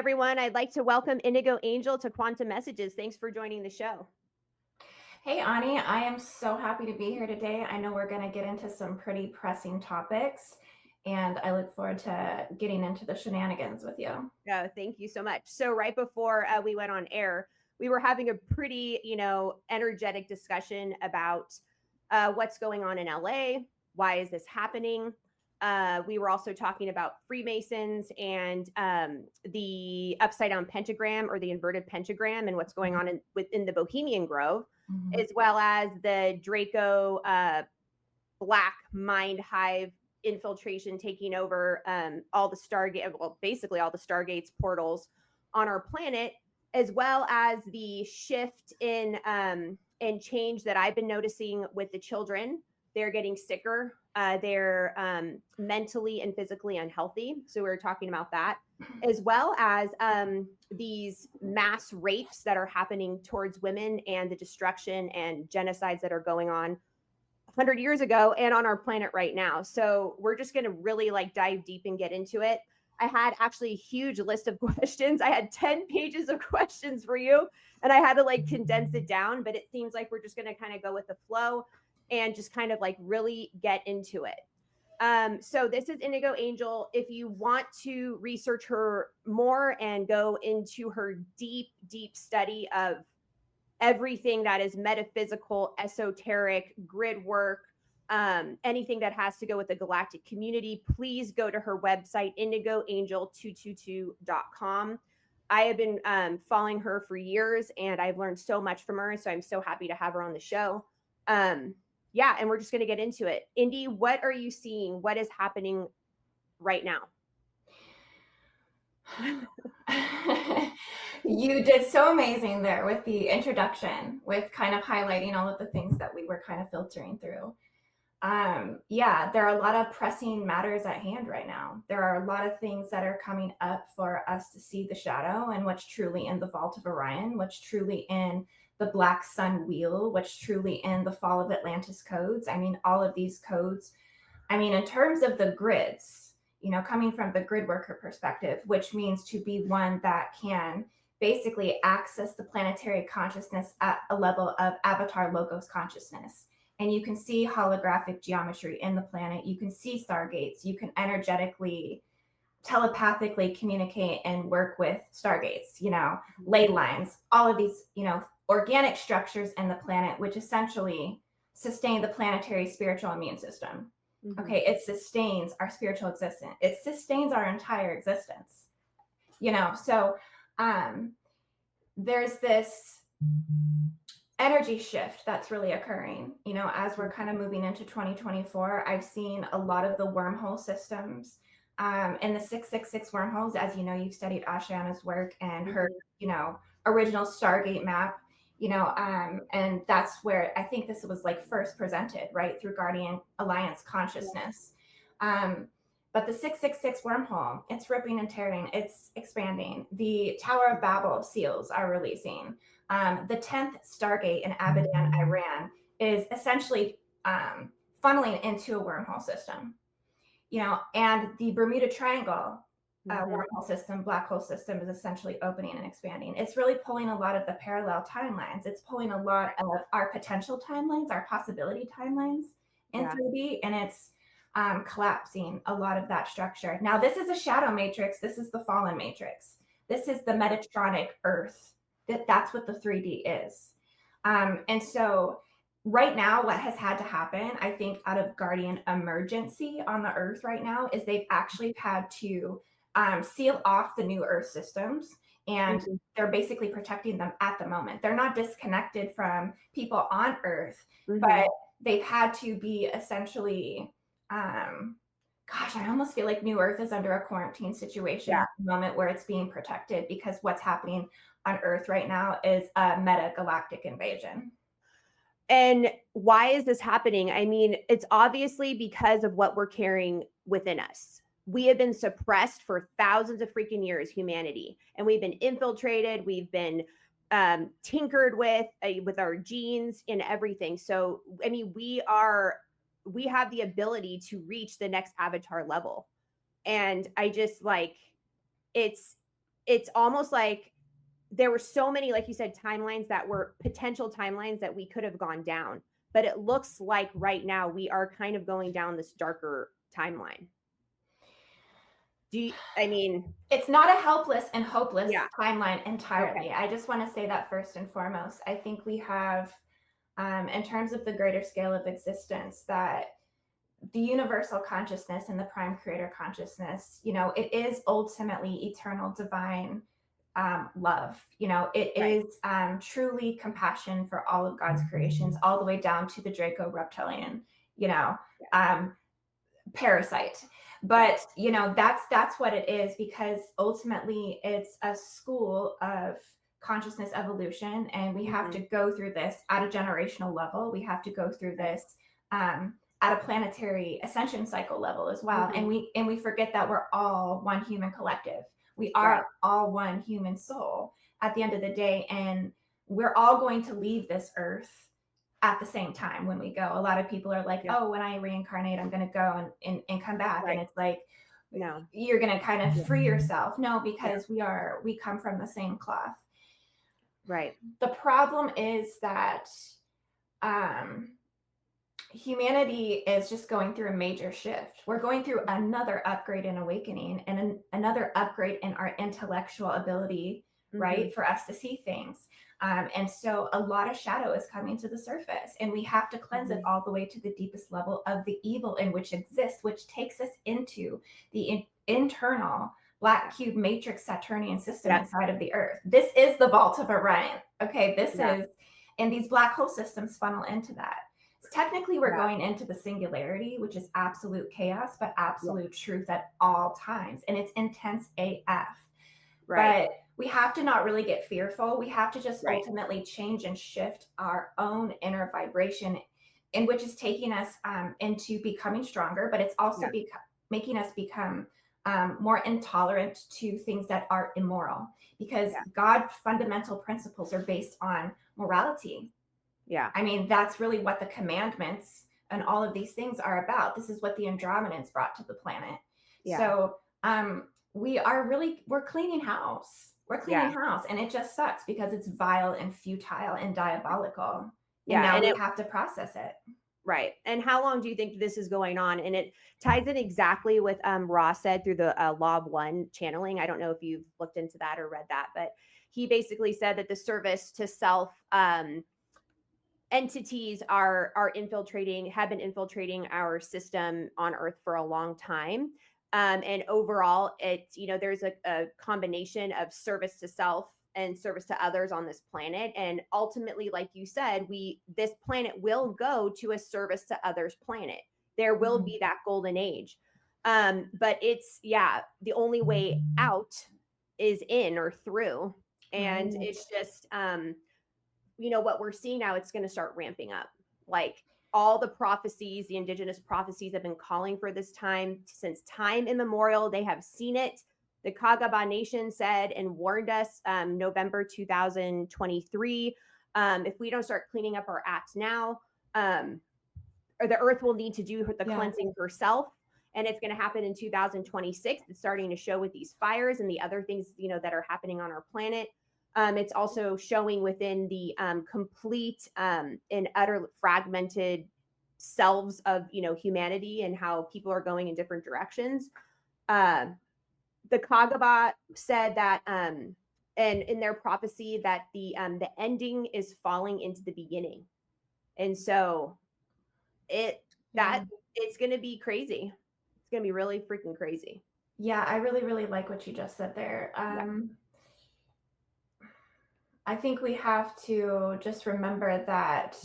everyone. I'd like to welcome Indigo Angel to Quantum Messages. Thanks for joining the show. Hey, Ani, I am so happy to be here today. I know we're going to get into some pretty pressing topics, and I look forward to getting into the shenanigans with you. Thank you so much. So right before we went on air, we were having a pretty, energetic discussion about what's going on in LA. Why is this happening? We were also talking about Freemasons and the upside down pentagram or the inverted pentagram and what's going on within the Bohemian Grove, as well as the Draco black mind hive infiltration taking over all the Stargate, well, basically all the Stargate's portals on our planet, as well as the shift in and change that I've been noticing with the children. They're getting sicker. They're mentally and physically unhealthy. So we were talking about that, as well as these mass rapes that are happening towards women and the destruction and genocides that are going on 100 years ago and on our planet right now. So we're just going to really dive deep and get into it. I had actually a huge list of questions. I had 10 pages of questions for you, and I had to condense it down, but it seems like we're just going to kind of go with the flow and just kind of really get into it. So this is Indigo Angel. If you want to research her more and go into her deep, deep study of everything that is metaphysical, esoteric, grid work, anything that has to go with the Galactic Community, please go to her website, indigoangel222.com. I have been following her for years, and I've learned so much from her, so I'm so happy to have her on the show. Yeah, and we're just going to get into it. Indy, what are you seeing? What is happening right now? You did so amazing there with the introduction, with kind of highlighting all of the things that we were kind of filtering through. Yeah, there are a lot of pressing matters at hand right now. There are a lot of things that are coming up for us to see the shadow and what's truly in the vault of Orion, what's truly in the Black Sun Wheel, what's truly in the fall of Atlantis codes. I mean, all of these codes, I mean, in terms of the grids, coming from the grid worker perspective, which means to be one that can basically access the planetary consciousness at a level of avatar logos consciousness. And you can see holographic geometry in the planet. You can see stargates. You can energetically, telepathically communicate and work with stargates, ley lines, all of these, organic structures in the planet, which essentially sustain the planetary spiritual immune system. Mm-hmm. Okay, it sustains our spiritual existence. It sustains our entire existence, so there's this energy shift that's really occurring, as we're kind of moving into 2024. I've seen a lot of the wormhole systems in the 666 wormholes. As you know, you've studied Ashiana's work and her, original Stargate map, and that's where I think this was first presented, right, through Guardian Alliance consciousness. But the 666 wormhole, it's ripping and tearing, it's expanding. The Tower of Babel seals are releasing. The 10th Stargate in Abadan, Iran is essentially funneling into a wormhole system, and the Bermuda Triangle wormhole system, black hole system is essentially opening and expanding. It's really pulling a lot of the parallel timelines. It's pulling a lot of our potential timelines, our possibility timelines in 3D, and it's collapsing a lot of that structure. Now, this is a shadow matrix. This is the fallen matrix. This is the Metatronic Earth. That's what the 3D is. And so right now, what has had to happen, I think, out of Guardian emergency on the Earth right now is they've actually had to seal off the new Earth systems, and they're basically protecting them at the moment. They're not disconnected from people on Earth, but they've had to be essentially, gosh, I almost feel like New Earth is under a quarantine situation at the moment where it's being protected, because what's happening on Earth right now is a meta-galactic invasion. And why is this happening? I mean, it's obviously because of what we're carrying within us. We have been suppressed for thousands of freaking years, humanity, and we've been infiltrated. We've been tinkered with our genes and everything. So, I mean, we have the ability to reach the next avatar level. And I just it's it's almost like there were so many, like you said, timelines that were potential timelines that we could have gone down. But it looks like right now we are kind of going down this darker timeline. I mean, it's not a helpless and hopeless yeah. timeline entirely. Okay. I just want to say that first and foremost. I think we have, in terms of the greater scale of existence, that the universal consciousness and the prime creator consciousness, you know, it is ultimately eternal divine love. You know, it Right. is truly compassion for all of God's creations, all the way down to the Draco reptilian, you know, parasite. But you know, that's what it is, because ultimately it's a school of consciousness evolution, and we have to go through this at a generational level. We have to go through this at a planetary ascension cycle level as well. And we forget that we're all one human collective. We are all one human soul at the end of the day, and we're all going to leave this earth at the same time when we go. A lot of people are like, oh, when I reincarnate, I'm going to go and come back. And it's like, no, you're going to kind of free yourself. No, because we come from the same cloth. Right. The problem is that humanity is just going through a major shift. We're going through another upgrade and awakening, and another upgrade in our intellectual ability, right, for us to see things. And so a lot of shadow is coming to the surface, and we have to cleanse it all the way to the deepest level of the evil in which exists, which takes us into the internal black cube matrix Saturnian system inside of the earth. This is the vault of Orion. Okay, this is, and these black hole systems funnel into that. So technically, we're going into the singularity, which is absolute chaos, but absolute truth at all times. And it's intense AF. Right. But we have to not really get fearful. We have to just ultimately change and shift our own inner vibration, in which is taking us into becoming stronger, but it's also making us become more intolerant to things that are immoral, because God's fundamental principles are based on morality. Yeah. I mean, that's really what the commandments and all of these things are about. This is what the Andromedans brought to the planet. Yeah. So we're cleaning house. We're cleaning house, and it just sucks because it's vile and futile and diabolical. And now we have to process it. Right. And how long do you think this is going on? And it ties in exactly with Ross said through the Law of One channeling. I don't know if you've looked into that or read that, but he basically said that the service to self entities have been infiltrating our system on Earth for a long time. And overall, it's, there's a combination of service to self and service to others on this planet. And ultimately, like you said, this planet will go to a service to others planet. There will be that golden age. But it's, the only way out is in or through. And it's just, what we're seeing now, it's going to start ramping up. Like all the prophecies, the indigenous prophecies have been calling for this time since time immemorial. They have seen it. The Kagaba Nation said and warned us November 2023. If we don't start cleaning up our acts now, or the earth will need to do the cleansing herself. And it's going to happen in 2026. It's starting to show with these fires and the other things, that are happening on our planet. It's also showing within the complete and utter fragmented selves of, humanity, and how people are going in different directions. The Kagaba said that, and in their prophecy, that the ending is falling into the beginning. And so it's going to be crazy. It's going to be really freaking crazy. Yeah, I really, really like what you just said there. I think we have to just remember that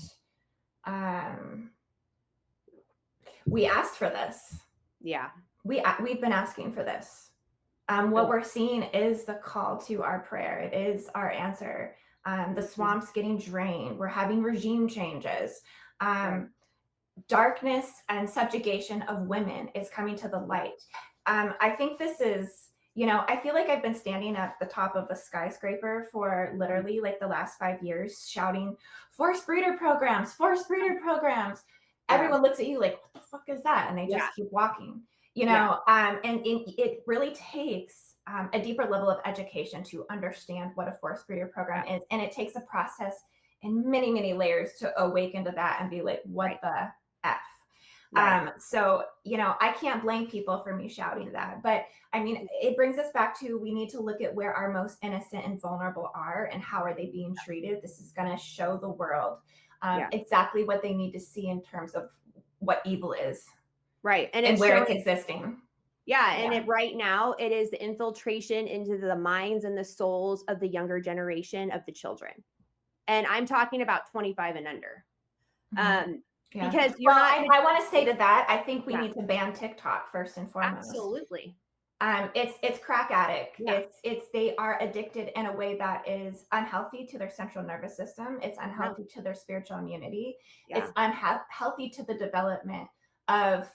we asked for this. Yeah. We've been asking for this. What we're seeing is the call to our prayer. It is our answer. The swamp's getting drained. We're having regime changes. Darkness and subjugation of women is coming to the light. I think this is, I feel like I've been standing at the top of a skyscraper for literally like the last 5 years, shouting, forced breeder programs, forced breeder programs. Everyone looks at you like, what the fuck is that? And they just keep walking, and it really takes a deeper level of education to understand what a force breeder program is. And it takes a process in many, many layers to awaken to that and be like, what the F? So, you know, I can't blame people for me shouting that, but I mean, it brings us back to, we need to look at where our most innocent and vulnerable are and how are they being treated. This is going to show the world exactly what they need to see in terms of what evil is. Right. And where it's existing. Yeah. And it right now, it is the infiltration into the minds and the souls of the younger generation of the children. And I'm talking about 25 and under. Because you're not. I want to say to that, I think we need to ban TikTok first and foremost. Absolutely. It's crack addict. It's they are addicted in a way that is unhealthy to their central nervous system. It's unhealthy to their spiritual immunity. It's unhealthy to the development of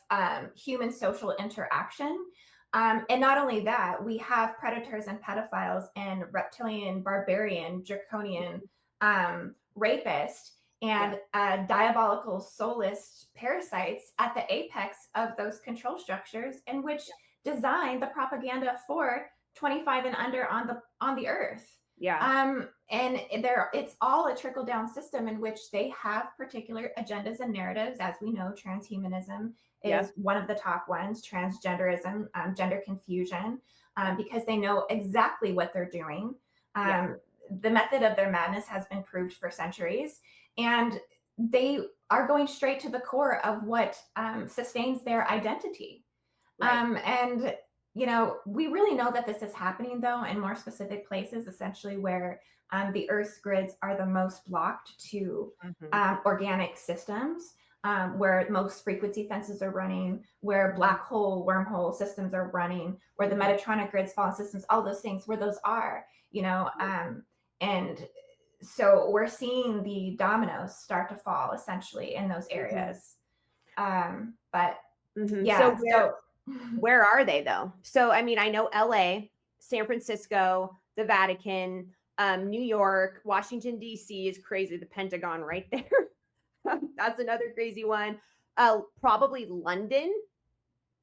human social interaction. And not only that, we have predators and pedophiles and reptilian, barbarian, draconian rapists and diabolical soulless parasites at the apex of those control structures, in which design the propaganda for 25 and under on the earth. And it's all a trickle down system in which they have particular agendas and narratives. As we know, transhumanism is one of the top ones, transgenderism, gender confusion, because they know exactly what they're doing. The method of their madness has been proved for centuries, and they are going straight to the core of what sustains their identity. And, you know, we really know that this is happening, though, in more specific places, essentially where the Earth's grids are the most blocked to organic systems, where most frequency fences are running, where black hole, wormhole systems are running, where the Metatronic grids, fallen systems, all those things, where those are, you know, and so we're seeing the dominoes start to fall essentially in those areas. But so where are they though? So, I mean, I know LA, San Francisco, the Vatican, New York, Washington, D.C. is crazy. The Pentagon right there. That's another crazy one. Probably London.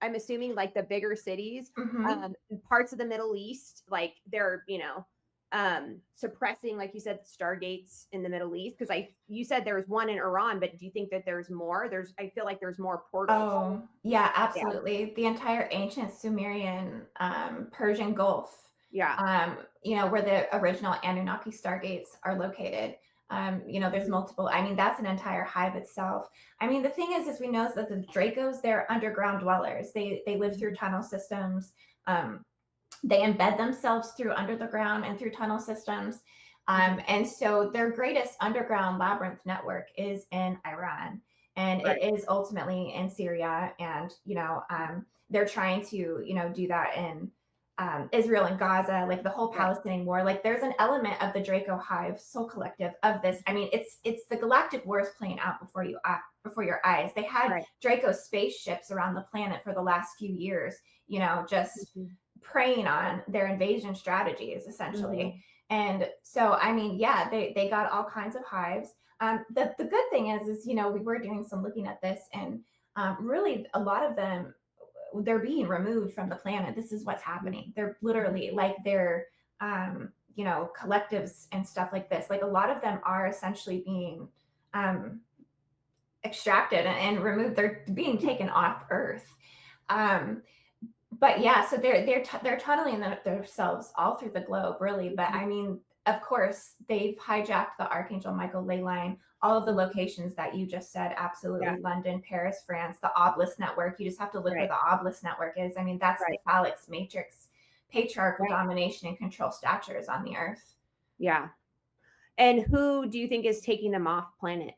I'm assuming like the bigger cities, parts of the Middle East, like they're, you know, suppressing, like you said, Stargates in the Middle East. Because you said there was one in Iran, but do you think that there's more? I feel like there's more portals. Oh, yeah, absolutely. The entire ancient Sumerian, Persian Gulf. You know, where the original Anunnaki Stargates are located. You know, there's multiple. I mean, that's an entire hive itself. I mean, the thing is we know that the Dracos, they're underground dwellers. They live through tunnel systems. They embed themselves through under the ground and through tunnel systems. And so their greatest underground labyrinth network is in Iran. And it is ultimately in Syria. And, you know, they're trying to, you know, do that in Israel and Gaza, like the whole Palestinian war. Like there's an element of the Draco Hive Soul Collective of this. I mean, it's the galactic wars playing out before your eyes. They had Draco spaceships around the planet for the last few years, you know, just preying on their invasion strategies essentially. And so, I mean, yeah, they got all kinds of hives. The good thing is, you know, we were doing some looking at this, and really a lot of them, they're being removed from the planet. This is what's happening. They're literally like they're, you know, collectives and stuff like this. Like a lot of them are essentially being extracted and removed. They're being taken off Earth. But yeah, so they're tunneling themselves all through the globe, really. But I mean, of course, they've hijacked the Archangel Michael ley line, all of the locations that you just said, absolutely. London, Paris, France, the Obelisk network. You just have to look where the Obelisk network is. I mean, that's the phalanx matrix, patriarchal domination and control statures on the earth. Yeah. And who do you think is taking them off planet?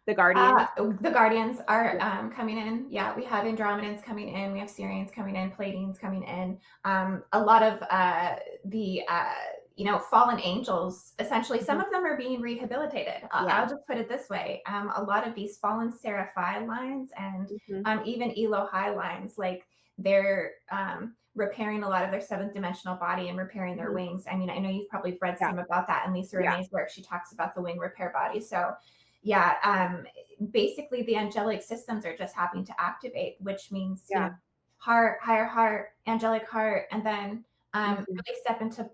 The Guardians? The Guardians are coming in. Yeah, we have Andromedans coming in. We have Syrians coming in, Pleiadians coming in. A lot of the you know, fallen angels, essentially, some of them are being rehabilitated. I'll just put it this way. A lot of these fallen Seraphi lines and even Elohai lines, like they're repairing a lot of their seventh dimensional body and repairing their wings. I mean, I know you've probably read some about that in Lisa Renee's work. She talks about the wing repair body. So yeah, basically the angelic systems are just having to activate, which means you know, heart, higher heart, angelic heart, and then really step into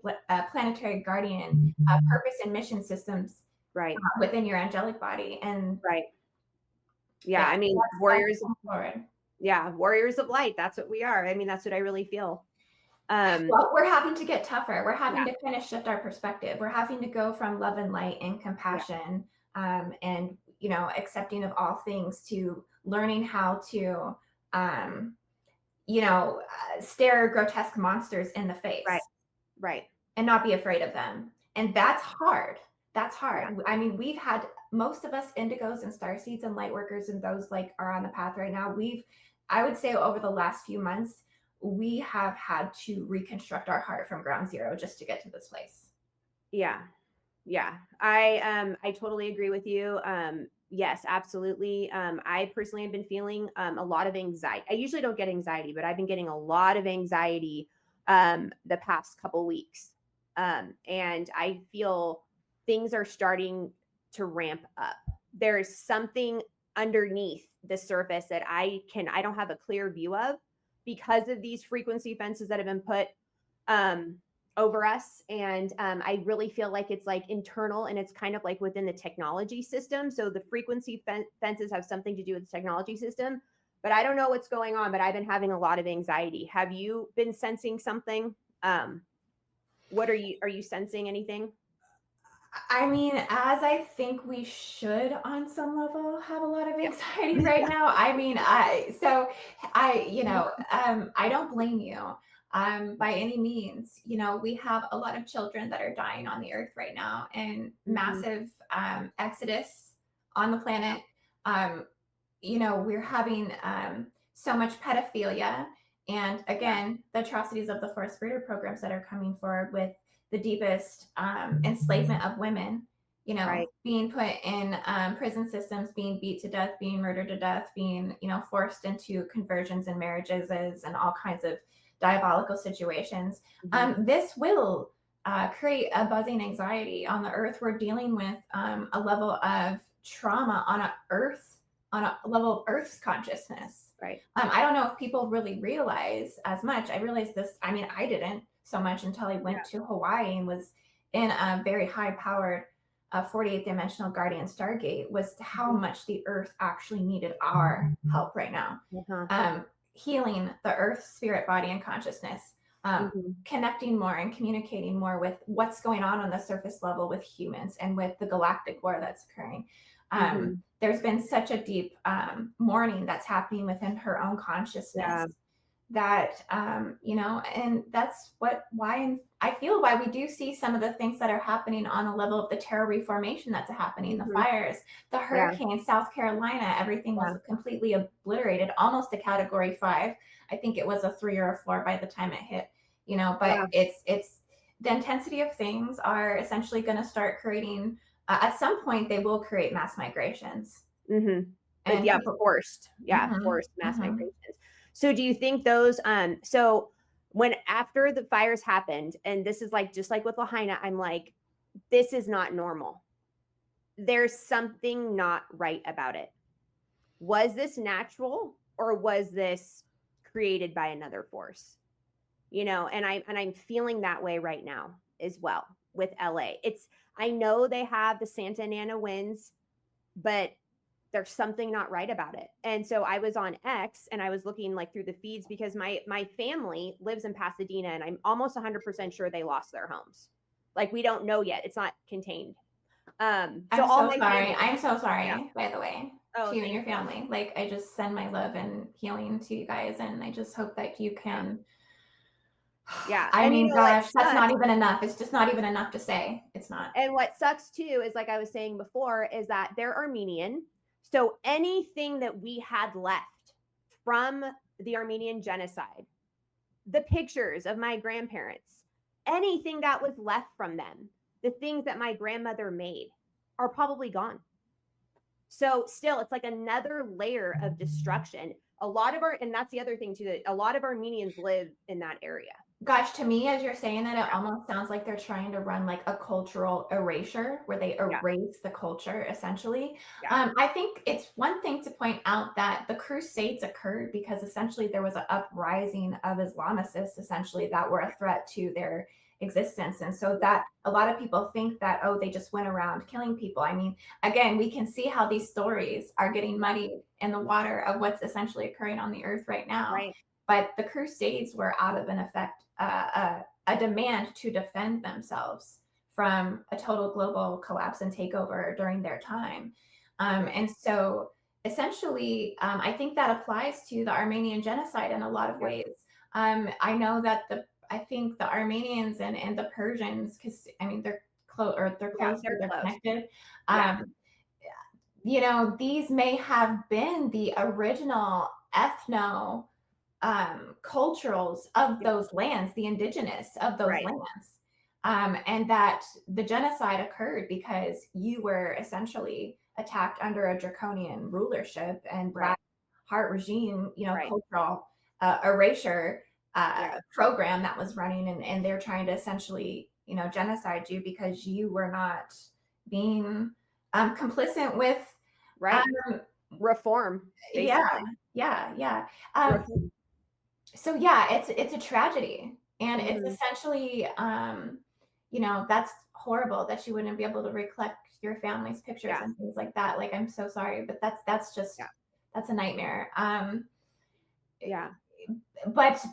planetary guardian purpose and mission systems Right. within your angelic body. And Right. Yeah. yeah, I mean, that's warriors. forward. Yeah. Warriors of light. That's what we are. I mean, that's what I really feel. Well, we're having to get tougher. We're having Yeah. to kind of shift our perspective. We're having to go from love and light and compassion, and accepting of all things, to learning how to stare grotesque monsters in the face, Right. Right. and not be afraid of them. And that's hard. That's hard. Yeah. I mean, we've had, most of us indigos and starseeds and light workers and those like are on the path right now. I would say over the last few months, we have had to reconstruct our heart from ground zero just to get to this place. Yeah. Yeah. I totally agree with you. Yes, absolutely. I personally have been feeling a lot of anxiety. I usually don't get anxiety, but I've been getting a lot of anxiety the past couple weeks. And I feel things are starting to ramp up. There's something underneath the surface that I don't have a clear view of because of these frequency fences that have been put over us. And I really feel like it's like internal, and it's kind of like within the technology system. So the frequency fences have something to do with the technology system, but I don't know what's going on. But I've been having a lot of anxiety. Have you been sensing something? What are you sensing anything? I mean, as I think we should on some level have a lot of anxiety right now. I mean, I don't blame you by any means. We have a lot of children that are dying on the earth right now, and massive exodus on the planet. We're having so much pedophilia, and again, the atrocities of the forced breeder programs that are coming forward with the deepest enslavement of women, Right. being put in prison systems, being beat to death, being murdered to death, being, forced into conversions and marriages and all kinds of diabolical situations. This will create a buzzing anxiety on the earth. We're dealing with a level of trauma on a level of Earth's consciousness. Right. I don't know if people really realize as much. I realized this. I mean, I didn't so much until I went to Hawaii and was in a very high-powered 48th dimensional guardian Stargate, was how much the Earth actually needed our help right now. Healing the Earth, spirit, body, and consciousness. Connecting more and communicating more with what's going on the surface level with humans and with the galactic war that's occurring. There's been such a deep mourning that's happening within her own consciousness that, and that's why I feel why we do see some of the things that are happening on a level of the terror reformation that's happening, the fires, the hurricane, South Carolina, everything was completely obliterated, almost a category 5. I think it was a 3 or a 4 by the time it hit, but it's the intensity of things are essentially going to start creating, at some point they will create mass migrations. And forced mass migrations. So do you think those so when after the fires happened, and this is like just like with Lahaina, I'm like, this is not normal. There's something not right about it. Was this natural, or was this created by another force? And I'm feeling that way right now as well with LA. I know they have the Santa Ana winds, but there's something not right about it. And so I was on X and I was looking like through the feeds, because my family lives in Pasadena, and I'm almost 100% sure they lost their homes. Like, we don't know yet. It's not contained. I'm so sorry, by the way, to you and your family. Like, I just send my love and healing to you guys, and I just hope that you can. I mean, gosh, that's not even enough. It's just not even enough to say. It's not. And what sucks too is, like I was saying before, is that they're Armenian. So anything that we had left from the Armenian genocide, the pictures of my grandparents, anything that was left from them, the things that my grandmother made, are probably gone. So still, it's like another layer of destruction. And that's the other thing too, that a lot of Armenians live in that area. Gosh, to me, as you're saying that, it almost sounds like they're trying to run like a cultural erasure where they Yeah, erase the culture essentially. yeah, I think it's one thing to point out that the Crusades occurred because essentially there was an uprising of Islamicists essentially that were a threat to their existence. And so yeah, that a lot of people think that, oh, they just went around killing people. I mean, again, we can see how these stories are getting muddied in the water of what's essentially occurring on the earth right now. right, But the Crusades were out of an effect, a demand to defend themselves from a total global collapse and takeover during their time. right, And so essentially, I think that applies to the Armenian genocide in a lot of yeah, ways. I know that I think the Armenians and the Persians, because I mean they're yeah, close, they're they're close. connected. Yeah, Um, these may have been the original ethno culturals of yeah, those lands, the indigenous of those right, lands. And that the genocide occurred because you were essentially attacked under a draconian rulership and right, black heart regime, right, cultural erasure yeah, program that was running, and they're trying to essentially, genocide you because you were not being complicit with, right. um, Reform, yeah, basically. yeah, yeah. Um, Reform. so yeah, it's a tragedy, and it's Hmm. essentially, that's horrible that you wouldn't be able to recollect your family's pictures Yeah, and things like that. Like, I'm so sorry, but that's yeah, just that's a nightmare. yeah, But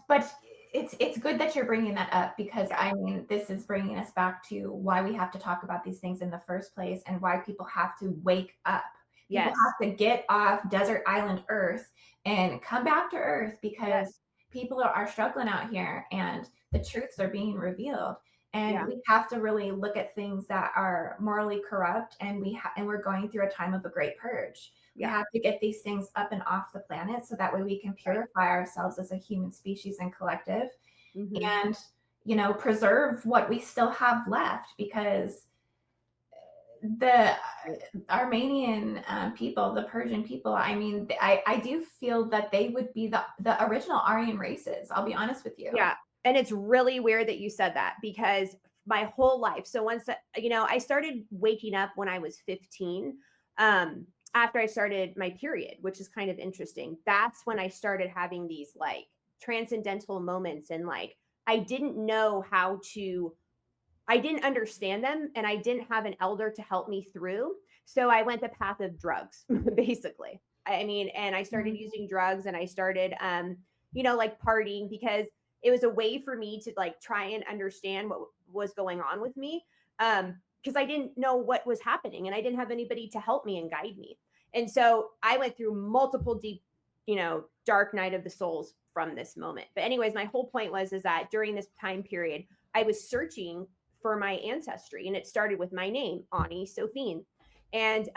it's good that you're bringing that up, because yeah. I mean, this is bringing us back to why we have to talk about these things in the first place, and why people have to wake up. People Yes, have to get off desert island Earth and come back to Earth, because yes, people are struggling out here and the truths are being revealed. And yeah, we have to really look at things that are morally corrupt, and we're going through a time of a great purge. We yeah, have to get these things up and off the planet so that way we can right. purify ourselves as a human species and collective, Hmm. and preserve what we still have left, because the Right. Armenian people, the Persian people, I mean, I do feel that they would be the original Aryan races. I'll be honest with you. Yeah. And it's really weird that you said that because my whole life. So I started waking up when I was 15, after I started my period, which is kind of interesting. That's when I started having these like transcendental moments, and like I didn't know how to, I didn't understand them, and I didn't have an elder to help me through. So I went the path of drugs, basically. I mean, and I started Mhm. using drugs, and I started, like partying, because it was a way for me to like try and understand what was going on with me. Because I didn't know what was happening, and I didn't have anybody to help me and guide me. And so I went through multiple deep, dark night of the souls from this moment. But anyways, my whole point is that during this time period, I was searching for my ancestry, and it started with my name, Ani Sophine, and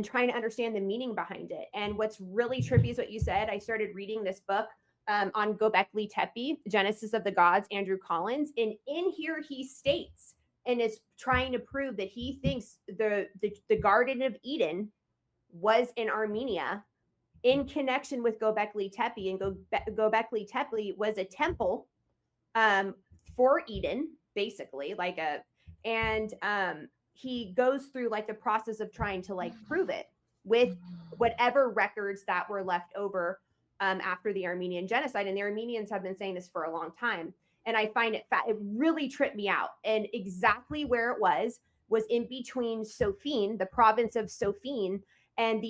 trying to understand the meaning behind it. And what's really trippy is what you said. I started reading this book on Gobekli Tepe, Genesis of the Gods, Andrew Collins, and in here he states and is trying to prove that he thinks the Garden of Eden was in Armenia in connection with Gobekli Tepe, and Gobekli Tepe was a temple um, for Eden, basically, and he goes through like the process of trying to like prove it with whatever records that were left over after the Armenian genocide. And the Armenians have been saying this for a long time. And I find it really tripped me out. And exactly where it was in between Sophine, the province of Sophine, and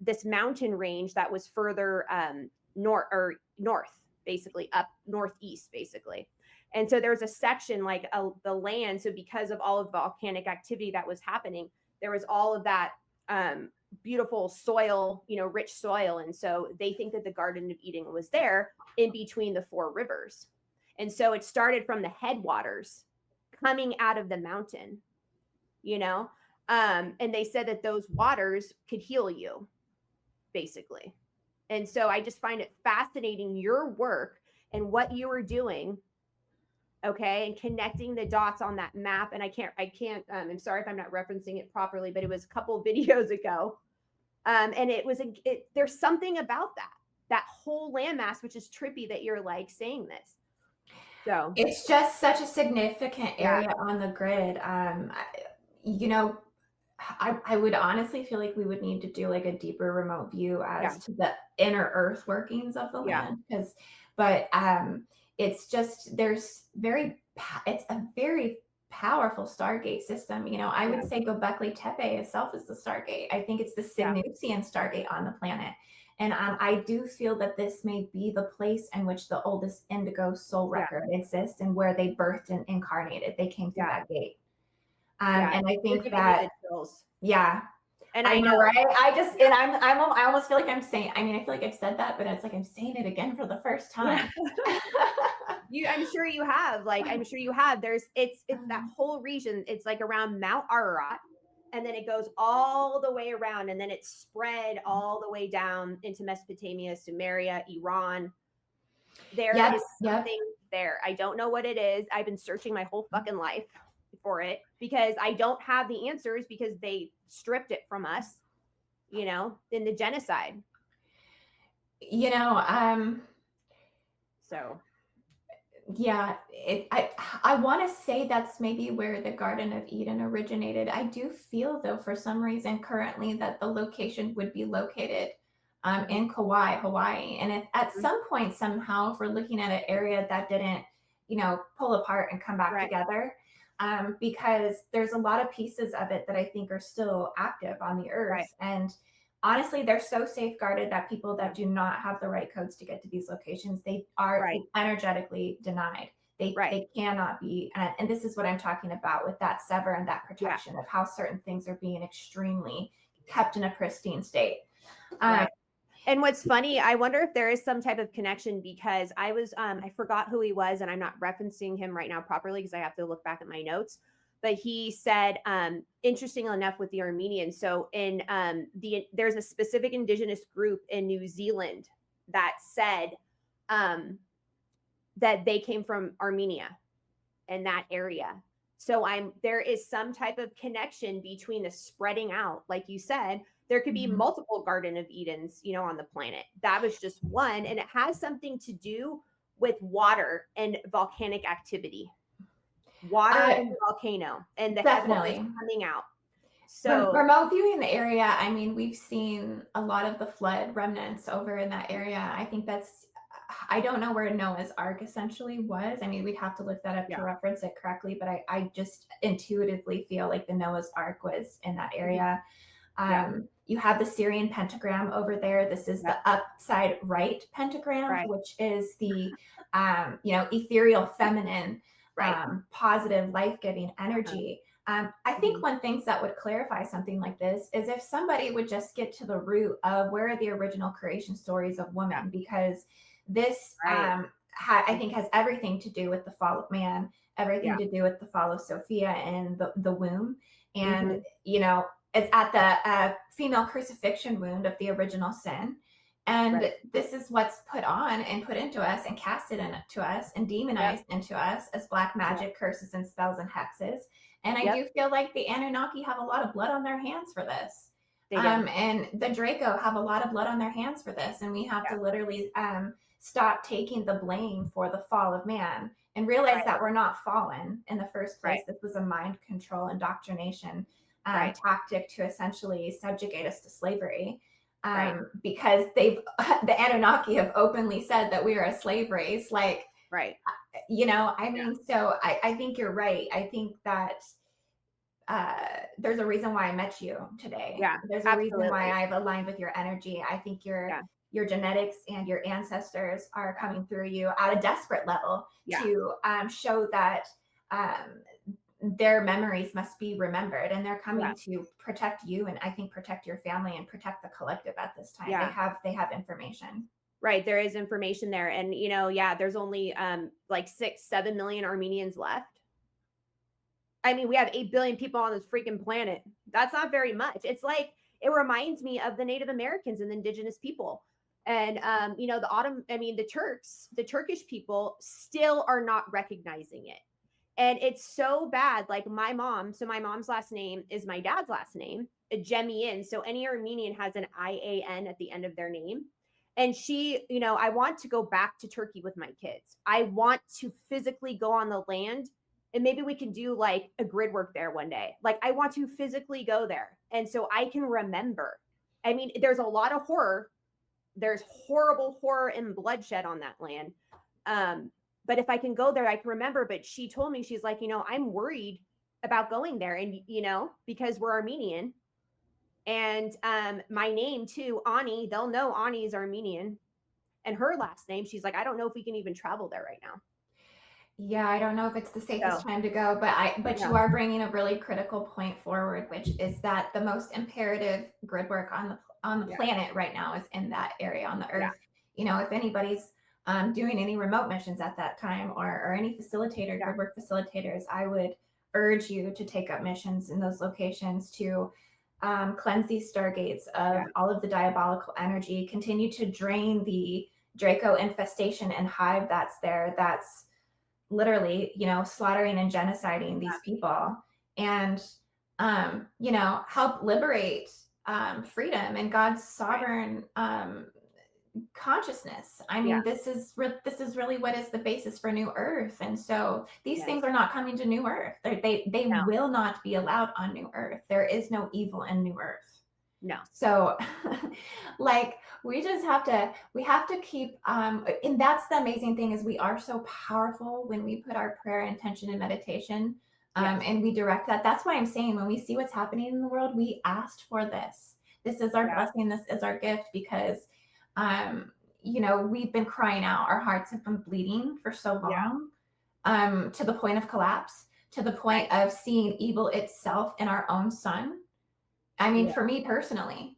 this mountain range that was further north, basically up northeast, basically. And so there's a section like the land. So because of all of the volcanic activity that was happening, there was all of that beautiful soil, rich soil. And so they think that the Garden of Eden was there in between the four rivers. And so it started from the headwaters coming out of the mountain, you know? And they said that those waters could heal you, basically. And so I just find it fascinating your work and what you were doing, okay, and connecting the dots on that map. And I can't I'm sorry if I'm not referencing it properly, but it was a couple of videos ago. And there's something about that whole landmass, which is trippy that you're like saying this. So it's just such a significant area on the grid. You know, I would honestly feel like we would need to do like a deeper remote view as to the inner earth workings of the land, but it's just it's a very powerful Stargate system. You know, I would say Gobekli Tepe itself is the Stargate. I think it's the Sanusian Stargate on the planet. And I do feel that this may be the place in which the oldest indigo soul record exists, and where they birthed and incarnated. They came through that gate. And I think that, and I know, right? I almost feel like I feel like I've said that, but it's like I'm saying it again for the first time. I'm sure you have. It's that whole region. It's like around Mount Ararat, and then it goes all the way around, and then it's spread all the way down into Mesopotamia, Sumeria, Iran. There is something there. I don't know what it is. I've been searching my whole fucking life for it, because I don't have the answers, because they stripped it from us, you know, in the genocide. You know, so yeah, I want to say that's maybe where the Garden of Eden originated. I do feel, though, for some reason currently, that the location would be located in Kauai, Hawaii. And if at some point, somehow, if we're looking at an area that didn't, you know, pull apart and come back together, because there's a lot of pieces of it that I think are still active on the earth. And honestly, they're so safeguarded that people that do not have the right codes to get to these locations, they are energetically denied. They cannot be. And this is what I'm talking about with that sever and that protection of how certain things are being extremely kept in a pristine state. And what's funny, I wonder if there is some type of connection, because I forgot who he was, and I'm not referencing him right now properly because I have to look back at my notes. But he said, interesting enough, with the Armenians. So there's a specific indigenous group in New Zealand that said that they came from Armenia and that area. So there is some type of connection between the spreading out, like you said. There could be multiple Garden of Edens, you know, on the planet. That was just one, and it has something to do with water and volcanic activity. Water and volcano, and the heavens coming out. So remote viewing the area, I mean, we've seen a lot of the flood remnants over in that area. I think I don't know where Noah's Ark essentially was. I mean, we'd have to look that up to reference it correctly, but I just intuitively feel like the Noah's Ark was in that area. You have the Syrian pentagram over there. This is the upside right pentagram, which is the you know, ethereal feminine, positive, life-giving energy. I think one thing that would clarify something like this is if somebody would just get to the root of where are the original creation stories of women, because this I think has everything to do with the fall of man, everything to do with the fall of Sophia and the womb. And you know, it's at the female crucifixion wound of the original sin. And this is what's put on and put into us and casted into us and demonized into us as black magic, curses and spells and hexes. And I do feel like the Anunnaki have a lot of blood on their hands for this. And the Draco have a lot of blood on their hands for this. And we have to literally stop taking the blame for the fall of man and realize that we're not fallen in the first place. This was a mind control indoctrination tactic to essentially subjugate us to slavery. Because the Anunnaki have openly said that we are a slave race. Like, you know, I mean, so I think you're right. I think that there's a reason why I met you today. There's a reason why I've aligned with your energy. I think your genetics and your ancestors are coming through you at a desperate level to show that their memories must be remembered, and they're coming to protect you, and I think protect your family and protect the collective at this time. They have information. There is information there. And you know, there's only like 6-7 million Armenians left. I mean, we have 8 billion people on this freaking planet. That's not very much. It's like, it reminds me of the Native Americans and the indigenous people. And you know, the the Turkish people still are not recognizing it. And it's so bad. Like my mom's last name is my dad's last name, Jemian. So any Armenian has an IAN at the end of their name. And she, I want to go back to Turkey with my kids. I want to physically go on the land, and maybe we can do like a grid work there one day. Like, I want to physically go there. And so I can remember. I mean, there's a lot of horror. There's horrible horror and bloodshed on that land. But if I can go there, I can remember. But she told me, she's like, I'm worried about going there. And, because we're Armenian. And my name too, Ani, they'll know Ani is Armenian. And her last name, she's like, I don't know if we can even travel there right now. Yeah, I don't know if it's the safest time to go, but you are bringing a really critical point forward, which is that the most imperative grid work on the planet right now is in that area on the Earth. If anybody's doing any remote missions at that time, or any facilitator, grid work facilitators, I would urge you to take up missions in those locations to cleanse these stargates of all of the diabolical energy, continue to drain the Draco infestation and hive that's there, that's literally, slaughtering and genociding these people, and help liberate freedom and God's sovereign consciousness. I mean, this is really what is the basis for New Earth. And so these things are not coming to New Earth. They will not be allowed on New Earth. There is no evil in New Earth. No. So like, we have to keep, and that's the amazing thing, is we are so powerful when we put our prayer, intention, and meditation, and we direct that. That's why I'm saying, when we see what's happening in the world, we asked for this. This is our blessing. This is our gift, because, we've been crying out. Our hearts have been bleeding for so long, to the point of collapse, to the point of seeing evil itself in our own son. I mean, for me personally,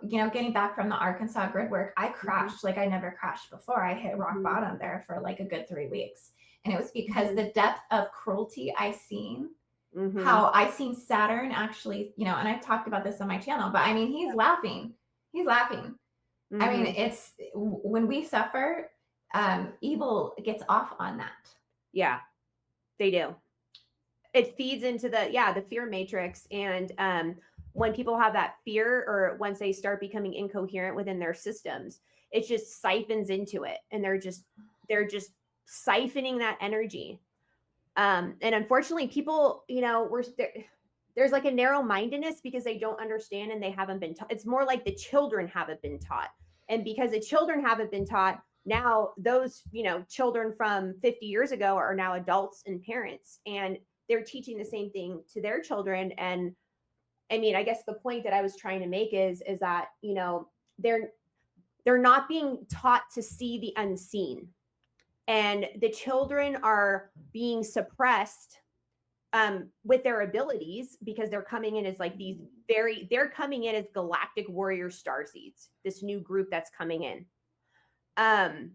getting back from the Arkansas grid work, I crashed like I never crashed before. I hit rock bottom there for like a good 3 weeks. And it was because the depth of cruelty I seen, how I seen Saturn actually, and I've talked about this on my channel, but I mean, he's laughing. He's laughing. I mean, it's when we suffer, evil gets off on that. Yeah, they do. It feeds into the fear matrix. And when people have that fear, or once they start becoming incoherent within their systems, it just siphons into it, and they're just siphoning that energy. And unfortunately, people, there's like a narrow-mindedness because they don't understand, and they haven't been taught. It's more like the children haven't been taught. And because the children haven't been taught, now those, children from 50 years ago are now adults and parents, and they're teaching the same thing to their children. And I mean, I guess the point that I was trying to make is that, they're not being taught to see the unseen, and the children are being suppressed with their abilities, because they're coming in as like they're coming in as galactic warrior starseeds, this new group that's coming in. I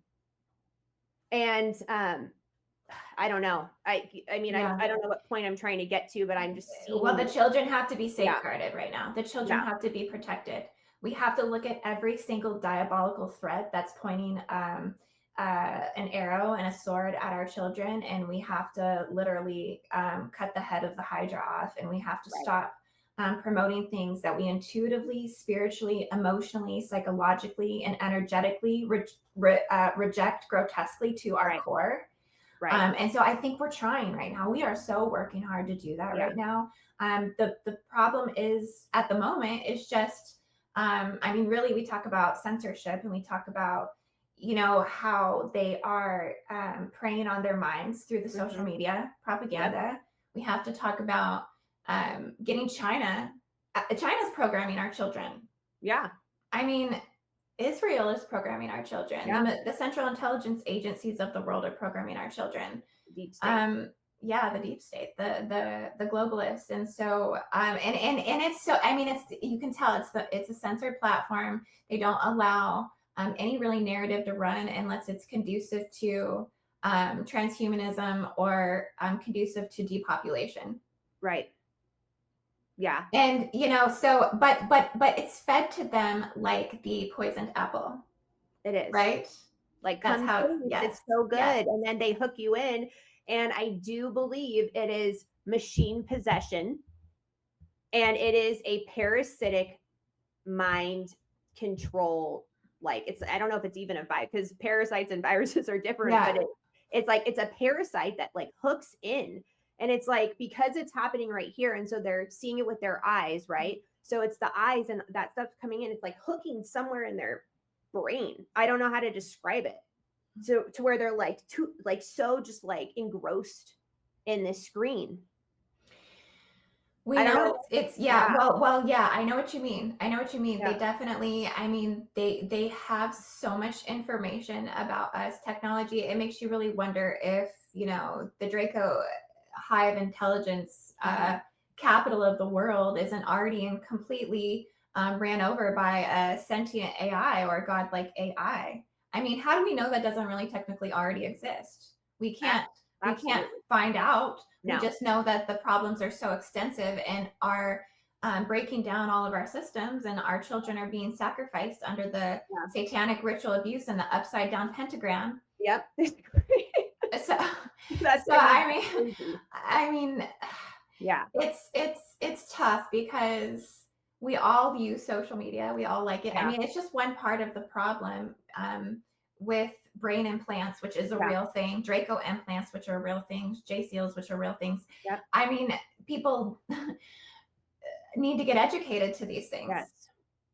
don't know. I mean, I don't know what point I'm trying to get to, but I'm just seeing. Well, the children have to be safeguarded right now. The children have to be protected. We have to look at every single diabolical threat that's pointing an arrow and a sword at our children, and we have to literally cut the head of the Hydra off, and we have to stop promoting things that we intuitively, spiritually, emotionally, psychologically, and energetically reject grotesquely to our core. Right. And so I think we're trying right now. We are so working hard to do that right now. The problem is, at the moment, is just, I mean, really, we talk about censorship, and we talk about, how they are preying on their minds through the social media propaganda. We have to talk about getting China's programming our children. Yeah. I mean, Israel is programming our children. The Central Intelligence Agencies of the world are programming our children. Deep state. The deep state, the globalists. And so, and it's so, I mean, you can tell it's a censored platform. They don't allow any really narrative to run unless it's conducive to transhumanism or conducive to depopulation. Right. Yeah. And, so, but it's fed to them like the poisoned apple. It is. Right? Like, that's how it's so good. Yes. And then they hook you in. And I do believe it is machine possession, and it is a parasitic mind control like, I don't know if it's even a virus, because parasites and viruses are different, Yeah. but it's like, it's a parasite that like hooks in. And it's like, because it's happening right here. And so they're seeing it with their eyes, right? So it's the eyes and that stuff's coming in. It's like hooking somewhere in their brain. I don't know how to describe it. So to where they're like so just like engrossed in this screen. We I don't know know. it's yeah. Well, yeah, I know what you mean. I know what you mean. Yeah. They definitely, I mean, they have so much information about us, technology. It makes you really wonder if, you know, the Draco Hive intelligence capital of the world isn't already and completely ran over by a sentient AI or godlike AI. I mean, how do we know that doesn't really technically already exist? We can't find out. No. We just know that the problems are so extensive and are breaking down all of our systems, and our children are being sacrificed under the satanic ritual abuse and the upside down pentagram. Yep. So That's so I mean, yeah, it's tough because we all use social media. We all like it. Yeah. I mean, it's just one part of the problem with brain implants, which is a real thing, Draco implants, which are real things, J seals, which are real things. Yep. I mean, people need to get educated to these things. Yes.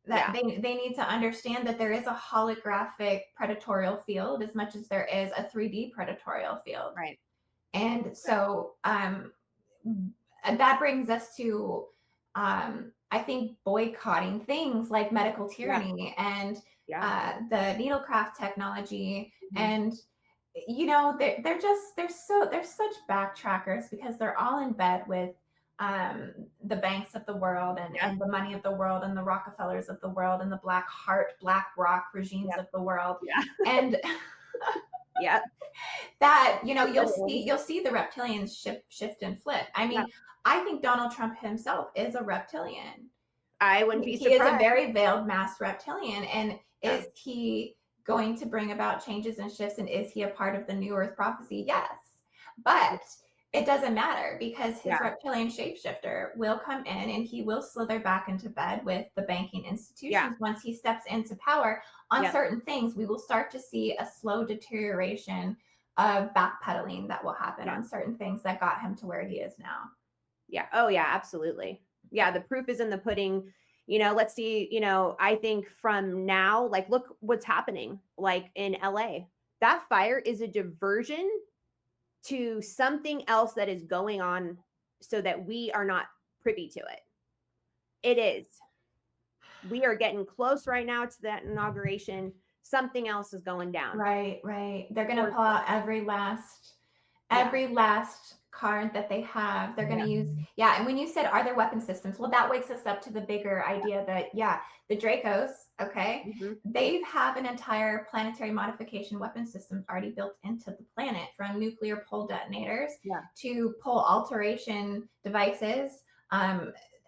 That they need to understand that there is a holographic predatorial field as much as there is a 3D predatorial field. Right. And so that brings us to I think boycotting things like medical tyranny and the needlecraft technology. And you know, they're such backtrackers because they're all in bed with the banks of the world and the money of the world and the Rockefellers of the world and the BlackRock regimes of the world. And that, you know, you'll see the reptilians shift and flip. I mean, I think Donald Trump himself is a reptilian. I wouldn't be surprised. He is a very veiled masked reptilian. And is he going to bring about changes and shifts? And is he a part of the New Earth prophecy? Yes. But it doesn't matter because his reptilian shapeshifter will come in and he will slither back into bed with the banking institutions. Once he steps into power on certain things, we will start to see a slow deterioration of backpedaling that will happen on certain things that got him to where he is now. Yeah. Oh, yeah, absolutely. Yeah. The proof is in the pudding. You know, let's see, you know, I think from now, like, look what's happening, like in LA. That fire is a diversion to something else that is going on so that we are not privy to it. It is. We are getting close right now to that inauguration. Something else is going down. Right. They're going to pull out every last card that they have. They're going to use. And when you said, are there weapon systems? Well, that wakes us up to the bigger idea that, the Dracos, they have an entire planetary modification weapon system already built into the planet, from nuclear pole detonators to pole alteration devices.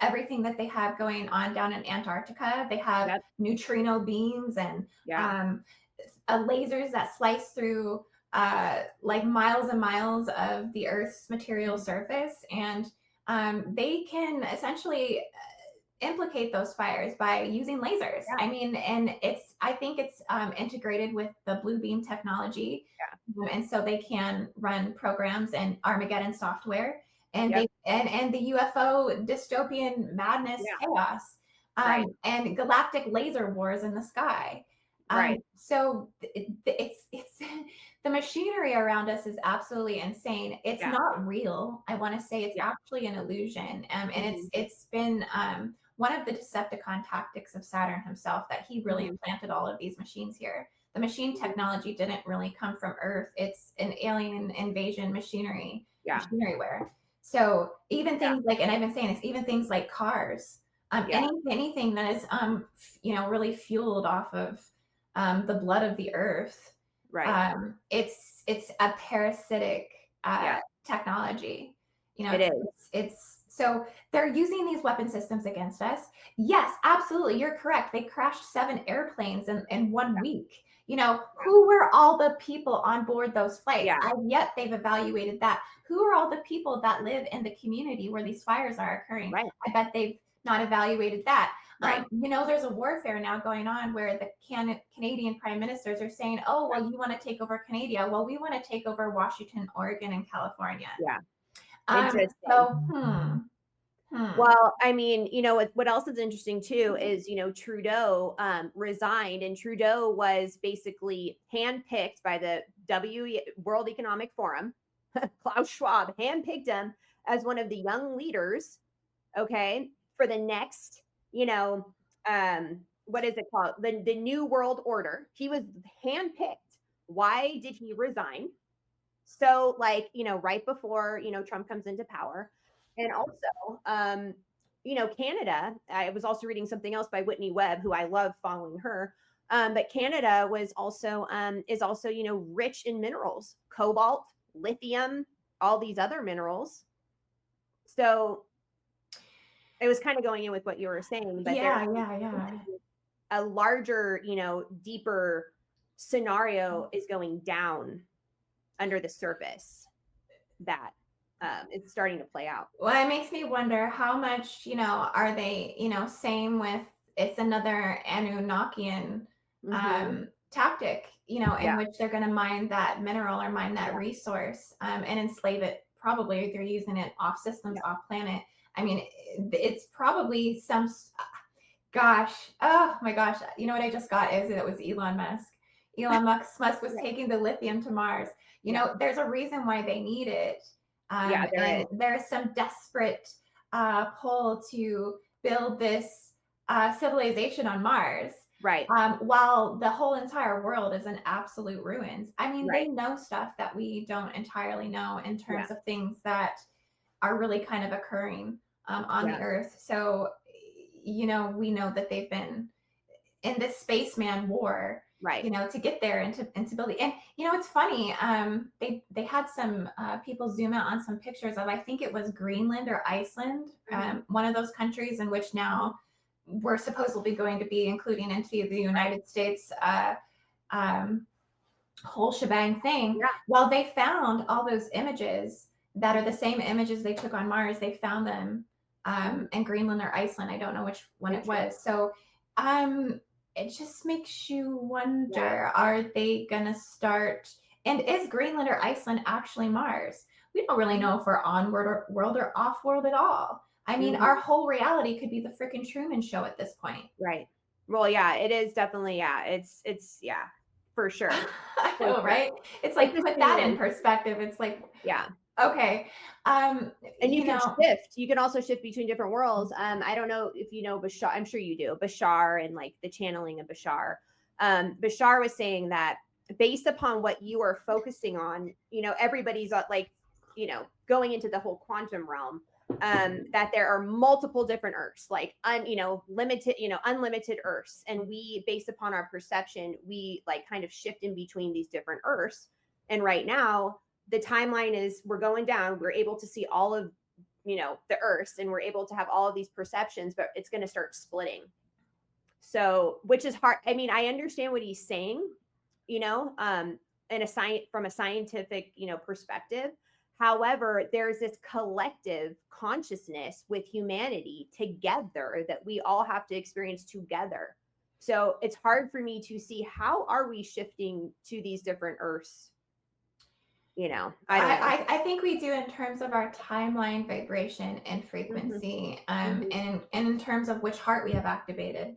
Everything that they have going on down in Antarctica, they have neutrino beams and lasers that slice through like miles and miles of the Earth's material surface, and they can essentially implicate those fires by using lasers. I mean, and I think it's integrated with the blue beam technology, and so they can run programs and Armageddon software, and they and the UFO dystopian madness chaos, and galactic laser wars in the sky. So it's the machinery around us is absolutely insane. It's not real. I want to say it's actually an illusion. And it's been one of the Decepticon tactics of Saturn himself that he really implanted all of these machines here. The machine technology didn't really come from Earth. It's an alien invasion machineryware. So even things like, and I've been saying this, even things like cars, anything that is you know, really fueled off of the blood of the Earth. It's a parasitic technology. You know, it's so they're using these weapon systems against us. Yes, absolutely. You're correct. They crashed 7 airplanes in 1 week. You know, who were all the people on board those flights? And yet they've evaluated that. Who are all the people that live in the community where these fires are occurring? I bet they've not evaluated that. Right. There's a warfare now going on where the Canadian prime ministers are saying, oh, well, you want to take over Canada. Well, we want to take over Washington, Oregon, and California. Yeah. Um, Interesting. so, Well, I mean, what else is interesting too is, Trudeau resigned, and Trudeau was basically handpicked by the World Economic Forum. Klaus Schwab handpicked him as one of the young leaders, okay, for the next, what is it called? The New World Order. He was handpicked. Why did he resign? So, right before, Trump comes into power. And also, Canada, I was also reading something else by Whitney Webb, who I love following her. But Canada is also, rich in minerals, cobalt, lithium, all these other minerals. So it was kind of going in with what you were saying, but yeah. a larger, deeper scenario is going down under the surface that it's starting to play out. Well, it makes me wonder how much, are they, same with it's another Anunnakian tactic, in which they're going to mine that mineral or mine that resource and enslave it. Probably they're using it off systems, off planet. I mean, it's probably some, oh my gosh. You know what I just got is it was Elon Musk. Elon Musk was taking the lithium to Mars. There's a reason why they need it. And there's some desperate pull to build this civilization on Mars. Right. While the whole entire world is in absolute ruins. I mean, they know stuff that we don't entirely know in terms of things that are really kind of occurring on the Earth. So, we know that they've been in this spaceman war. Right. To get there and to build it. And it's funny. They had some people zoom out on some pictures of, I think it was Greenland or Iceland, one of those countries in which now we're supposedly going to be including into the United States whole shebang thing. Yeah. Well, they found all those images that are the same images they took on Mars. They found them in Greenland or Iceland. I don't know which one it was. So it just makes you wonder, are they going to start? And is Greenland or Iceland actually Mars? We don't really know if we're on world or off world at all. I mean, our whole reality could be the freaking Truman Show at this point. Right. Well, yeah, it is definitely. Yeah, it's for sure. I know, right? It's like, put that in perspective. It's like, okay. And you can shift. You can also shift between different worlds. I don't know if you know Bashar. I'm sure you do. Bashar and like the channeling of Bashar. Bashar was saying that based upon what you are focusing on, everybody's like, going into the whole quantum realm. That there are multiple different Earths, like unlimited Earths, and we, based upon our perception, we like kind of shift in between these different Earths. And right now, the timeline is we're going down. We're able to see all of, the Earths, and we're able to have all of these perceptions, but it's going to start splitting. So, which is hard. I mean, I understand what he's saying, from a scientific, perspective. However, there's this collective consciousness with humanity together that we all have to experience together. So it's hard for me to see how are we shifting to these different Earths. I think we do in terms of our timeline, vibration, and frequency, and in terms of which heart we have activated.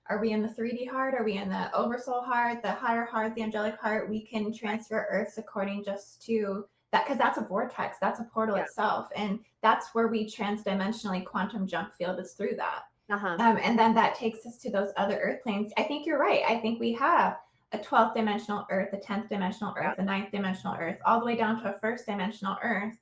Are we in the 3D heart? Are we in the oversoul heart, the higher heart, the angelic heart? We can transfer Earths according just to that, because that's a vortex, that's a portal itself, and that's where we transdimensionally quantum jump field is through that. And then that takes us to those other Earth planes. I think you're right. I think we have a 12th dimensional Earth, a 10th dimensional Earth, a 9th dimensional Earth, all the way down to a 1st dimensional Earth.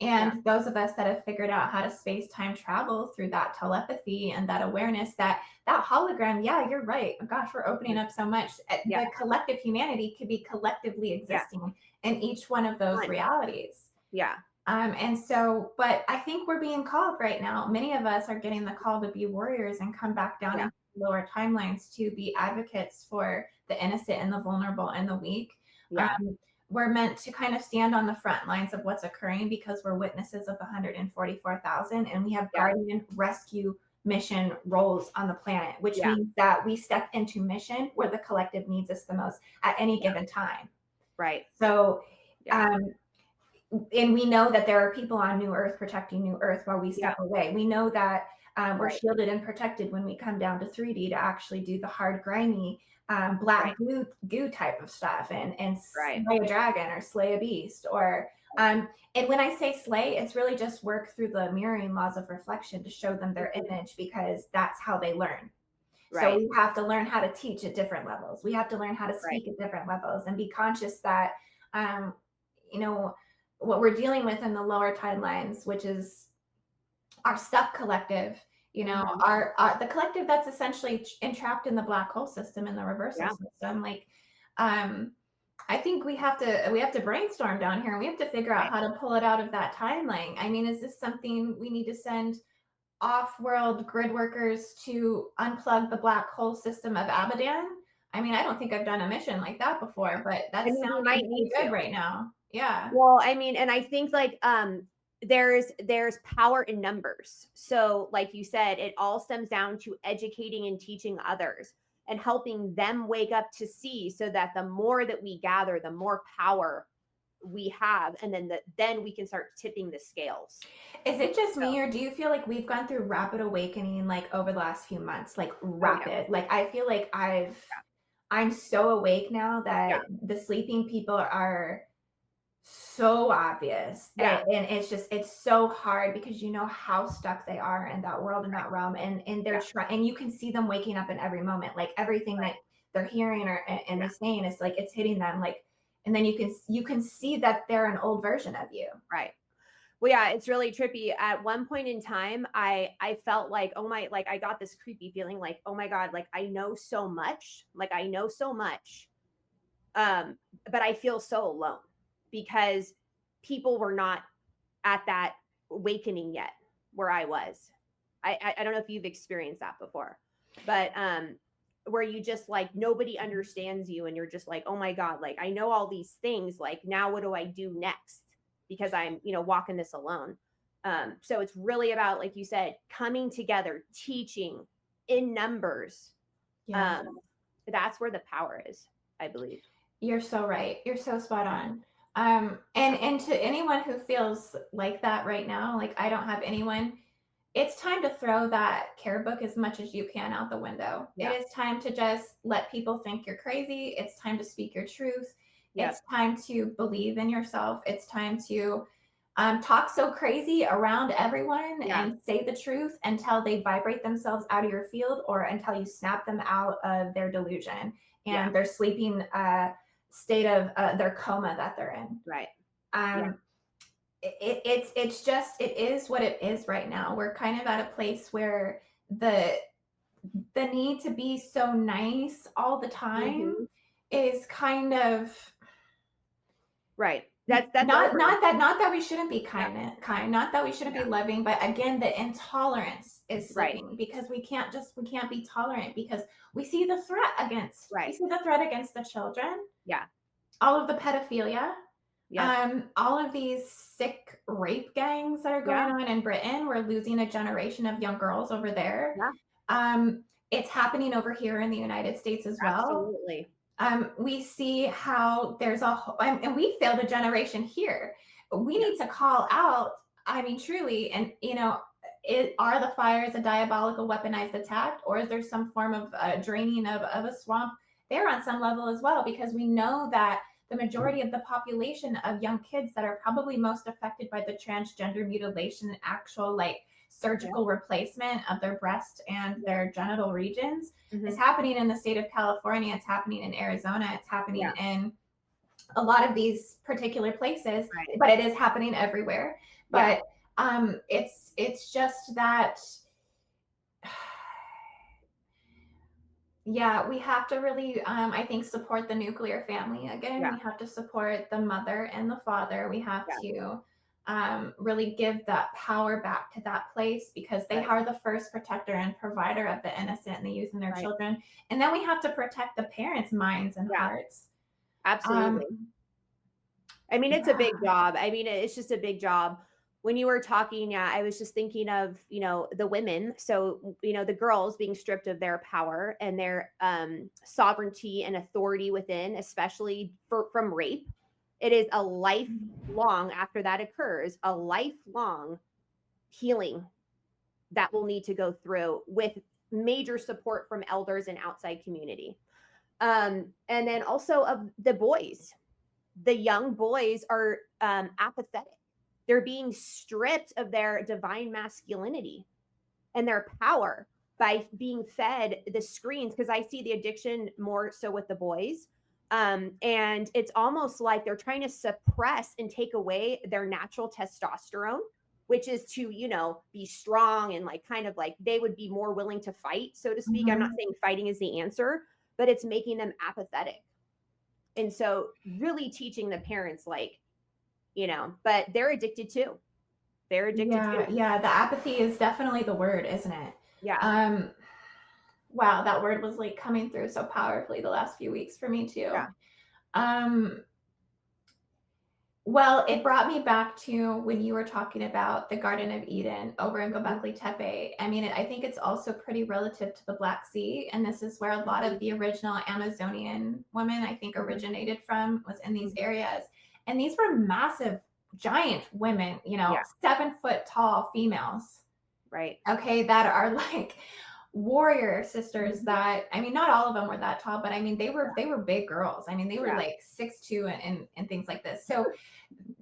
And those of us that have figured out how to space-time travel through that telepathy and that awareness, that hologram, you're right. Oh, gosh, we're opening up so much. The collective humanity could be collectively existing in each one of those realities. And so, but I think we're being called right now. Many of us are getting the call to be warriors and come back down into lower timelines to be advocates for the innocent and the vulnerable and the weak. We're meant to kind of stand on the front lines of what's occurring because we're witnesses of 144,000, and we have guardian, rescue, mission roles on the planet, which Yeah. means that we step into mission where the collective needs us the most at any given time. Right. So, Yeah. and we know that there are people on New Earth protecting New Earth while we step Yeah. away. We know that we're Right. shielded and protected when we come down to 3D to actually do the hard, grimy, black goo type of stuff and Right. slay a dragon or slay a beast. Or and when I say slay, it's really just work through the mirroring laws of reflection to show them their image, because that's how they learn. So Right. we have to learn how to teach at different levels. We have to learn how to speak at different levels and be conscious that, you know, what we're dealing with in the lower timelines, which is our stuck collective, you know, our the collective that's essentially entrapped in the black hole system, in the reversal system. Like, I think we have to brainstorm down here, and we have to figure out how to pull it out of that timeline. I mean, is this something we need to send off-world grid workers to unplug the black hole system of Abadan? I mean, I don't think I've done a mission like that before, but that's we might sounding need good to right now. Yeah. Well, I mean, and I think like there's power in numbers. So like you said, it all stems down to educating and teaching others and helping them wake up to see, so that the more that we gather, the more power we have, and then we can start tipping the scales. Is it just me, or do you feel like we've gone through rapid awakening like over the last few months? Like rapid. Like I feel like I'm so awake now that the sleeping people are so obvious. And it's so hard, because you know how stuck they are in that world, in that realm, and they're trying, and you can see them waking up in every moment. Like everything that they're hearing and they're saying, is like it's hitting them. Like, and then you can see that they're an old version of you. Right. Well, yeah, it's really trippy. At one point in time, I felt like, oh my, like I got this creepy feeling like, oh my God, like I know so much. Like I know so much. But I feel so alone, because people were not at that awakening yet where I was. I don't know if you've experienced that before, but where you just like nobody understands you, and you're just like, oh my God, like I know all these things. Like now what do I do next? Because I'm, walking this alone. So it's really about, like you said, coming together, teaching in numbers. Yeah. That's where the power is, I believe. You're so right. You're so spot on. And to anyone who feels like that right now, like I don't have anyone, it's time to throw that care book as much as you can out the window. Yeah. It is time to just let people think you're crazy. It's time to speak your truth. Yep. It's time to believe in yourself. It's time to talk so crazy around everyone and say the truth until they vibrate themselves out of your field, or until you snap them out of their delusion and their sleeping state of their coma that they're in. Right. It's just, it is what it is right now. We're kind of at a place where the need to be so nice all the time is kind of right. That's not that we shouldn't be kind, not that we shouldn't be Yeah. loving, but again, the intolerance is slipping, because we can't be tolerant, because we see the threat against the children. Yeah. All of the pedophilia. Yeah. All of these sick rape gangs that are going on in Britain. We're losing a generation of young girls over there. Yeah. It's happening over here in the United States as well. Absolutely. We see how there's and we failed a generation here. We need to call out, I mean, truly, and are the fires a diabolical weaponized attack, or is there some form of draining of a swamp there on some level as well? Because we know that the majority of the population of young kids that are probably most affected by the transgender mutilation, actual like surgical replacement of their breast and their genital regions, is happening in the state of California. It's happening in Arizona. It's happening in a lot of these particular places, but it is happening everywhere. But it's just that, we have to really, I think, support the nuclear family again. We have to support the mother and the father. We have to really give that power back to that place, because they are the first protector and provider of the innocent and the youth and their children. And then we have to protect the parents' minds and hearts. Absolutely. I mean, it's a big job. I mean, it's just a big job when you were talking, yeah, I was just thinking of, the women. So, the girls being stripped of their power and their sovereignty and authority within, especially from rape. It is a lifelong, after that occurs, a lifelong healing that will need to go through with major support from elders and outside community. And then also of the boys, the young boys are apathetic. They're being stripped of their divine masculinity and their power by being fed the screens. Because I see the addiction more so with the boys. And it's almost like they're trying to suppress and take away their natural testosterone, which is to, be strong and like kind of like they would be more willing to fight, so to speak. I'm not saying fighting is the answer, but it's making them apathetic. And so really teaching the parents, like, but they're addicted too. They're addicted too. Yeah, the apathy is definitely the word, isn't it? Yeah. Wow, that word was like coming through so powerfully the last few weeks for me too. Yeah. Well, it brought me back to when you were talking about the Garden of Eden over in Gobekli Tepe. I mean, I think it's also pretty relative to the Black Sea. And this is where a lot of the original Amazonian women, I think, originated from, was in these areas. And these were massive, giant women, 7-foot tall females. Right. Okay, that are like warrior sisters that, I mean, not all of them were that tall, but I mean, they were big girls. I mean, they were like 6'2" and things like this. So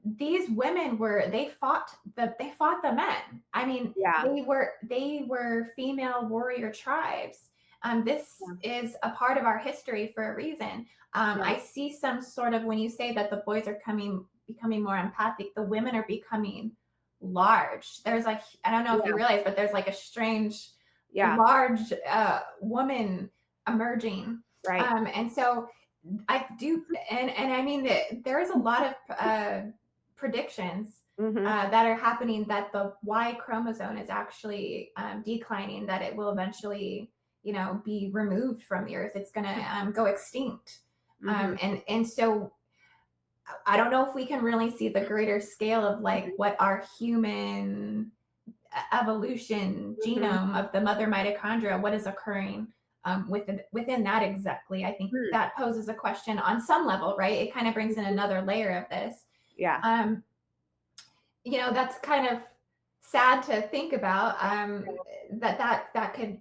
these women they fought the men. I mean, they were female warrior tribes. This is a part of our history for a reason. I see some sort of, when you say that the boys are becoming more empathic, the women are becoming large. There's like, I don't know if you realize, but there's like a strange large woman emerging. Right. And so I do, and I mean, there is a lot of predictions that are happening that the Y chromosome is actually declining, that it will eventually, be removed from the earth. It's going to go extinct. And so I don't know if we can really see the greater scale of like what our human evolution genome of the mother mitochondria, what is occurring within that exactly. I think that poses a question on some level, right? It kind of brings in another layer of this. Yeah. That's kind of sad to think about, that could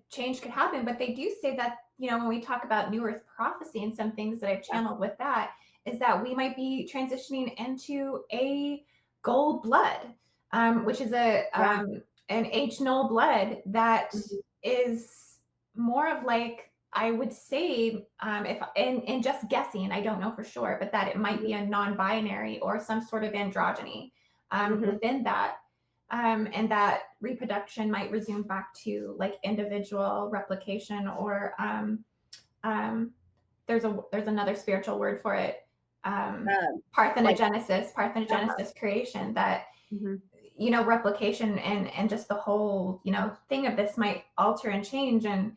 happen. But they do say that, when we talk about New Earth prophecy and some things that I've channeled with that, is that we might be transitioning into a gold blood, which is an age null blood that is more of like, I would say, if in just guessing, I don't know for sure, but that it might be a non-binary or some sort of androgyny within that. And that reproduction might resume back to like individual replication, or there's another spiritual word for it, parthenogenesis, creation, that replication and just the whole thing of this might alter and change. And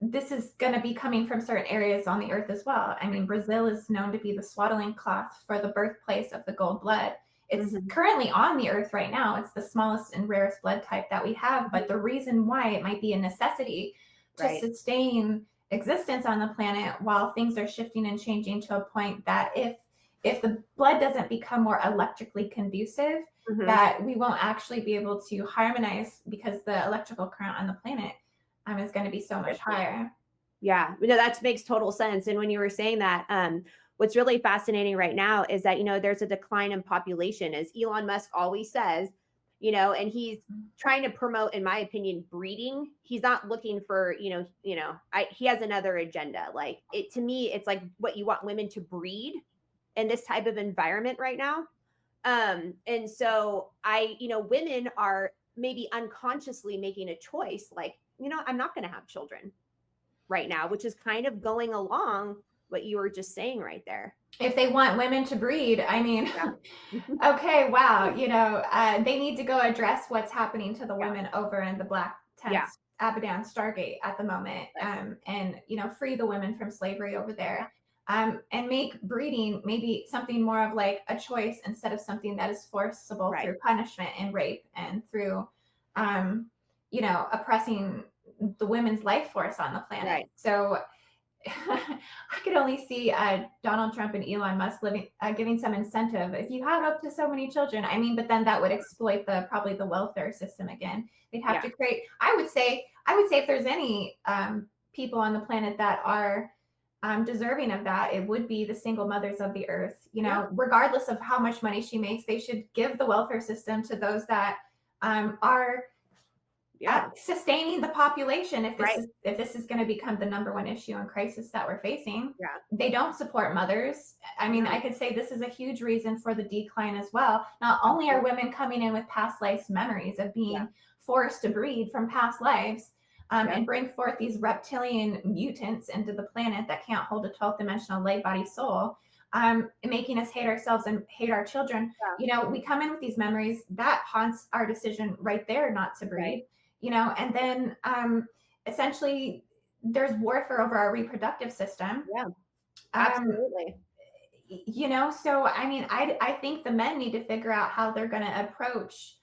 this is going to be coming from certain areas on the earth as well. I mean, Brazil is known to be the swaddling cloth for the birthplace of the gold blood. It's currently on the earth right now. It's the smallest and rarest blood type that we have. But the reason why it might be a necessity to sustain existence on the planet while things are shifting and changing to a point that if the blood doesn't become more electrically conducive, that we won't actually be able to harmonize, because the electrical current on the planet is going to be so much higher. Yeah, that makes total sense. And when you were saying that, what's really fascinating right now is that, there's a decline in population, as Elon Musk always says, and he's trying to promote, in my opinion, breeding. He's not looking for, he has another agenda. Like, to me, it's like, what, you want women to breed in this type of environment right now? And so women are maybe unconsciously making a choice, like, I'm not going to have children right now, which is kind of going along what you were just saying right there. If they want women to breed, I mean, okay, wow, they need to go address what's happening to the women over in the Black Tents, Abaddon, Stargate at the moment, and free the women from slavery over there. and make breeding maybe something more of like a choice instead of something that is forcible Right. through punishment and rape and through, oppressing the women's life force on the planet. Right. So I could only see Donald Trump and Elon Musk giving some incentive. If you have up to so many children, I mean, but then that would exploit probably the welfare system again. They'd have to create. I would say if there's any people on the planet that are deserving of that, it would be the single mothers of the earth. Regardless of how much money she makes, they should give the welfare system to those that are sustaining the population. If this is going to become the number one issue and crisis that we're facing, they don't support mothers. I mean, I could say this is a huge reason for the decline as well. Not only are women coming in with past lives memories of being forced to breed from past lives, and bring forth these reptilian mutants into the planet that can't hold a 12th dimensional light body soul, making us hate ourselves and hate our children. We come in with these memories that haunts our decision right there not to breed. And then essentially there's warfare over our reproductive system. Absolutely. So I mean, I think the men need to figure out how they're going to approach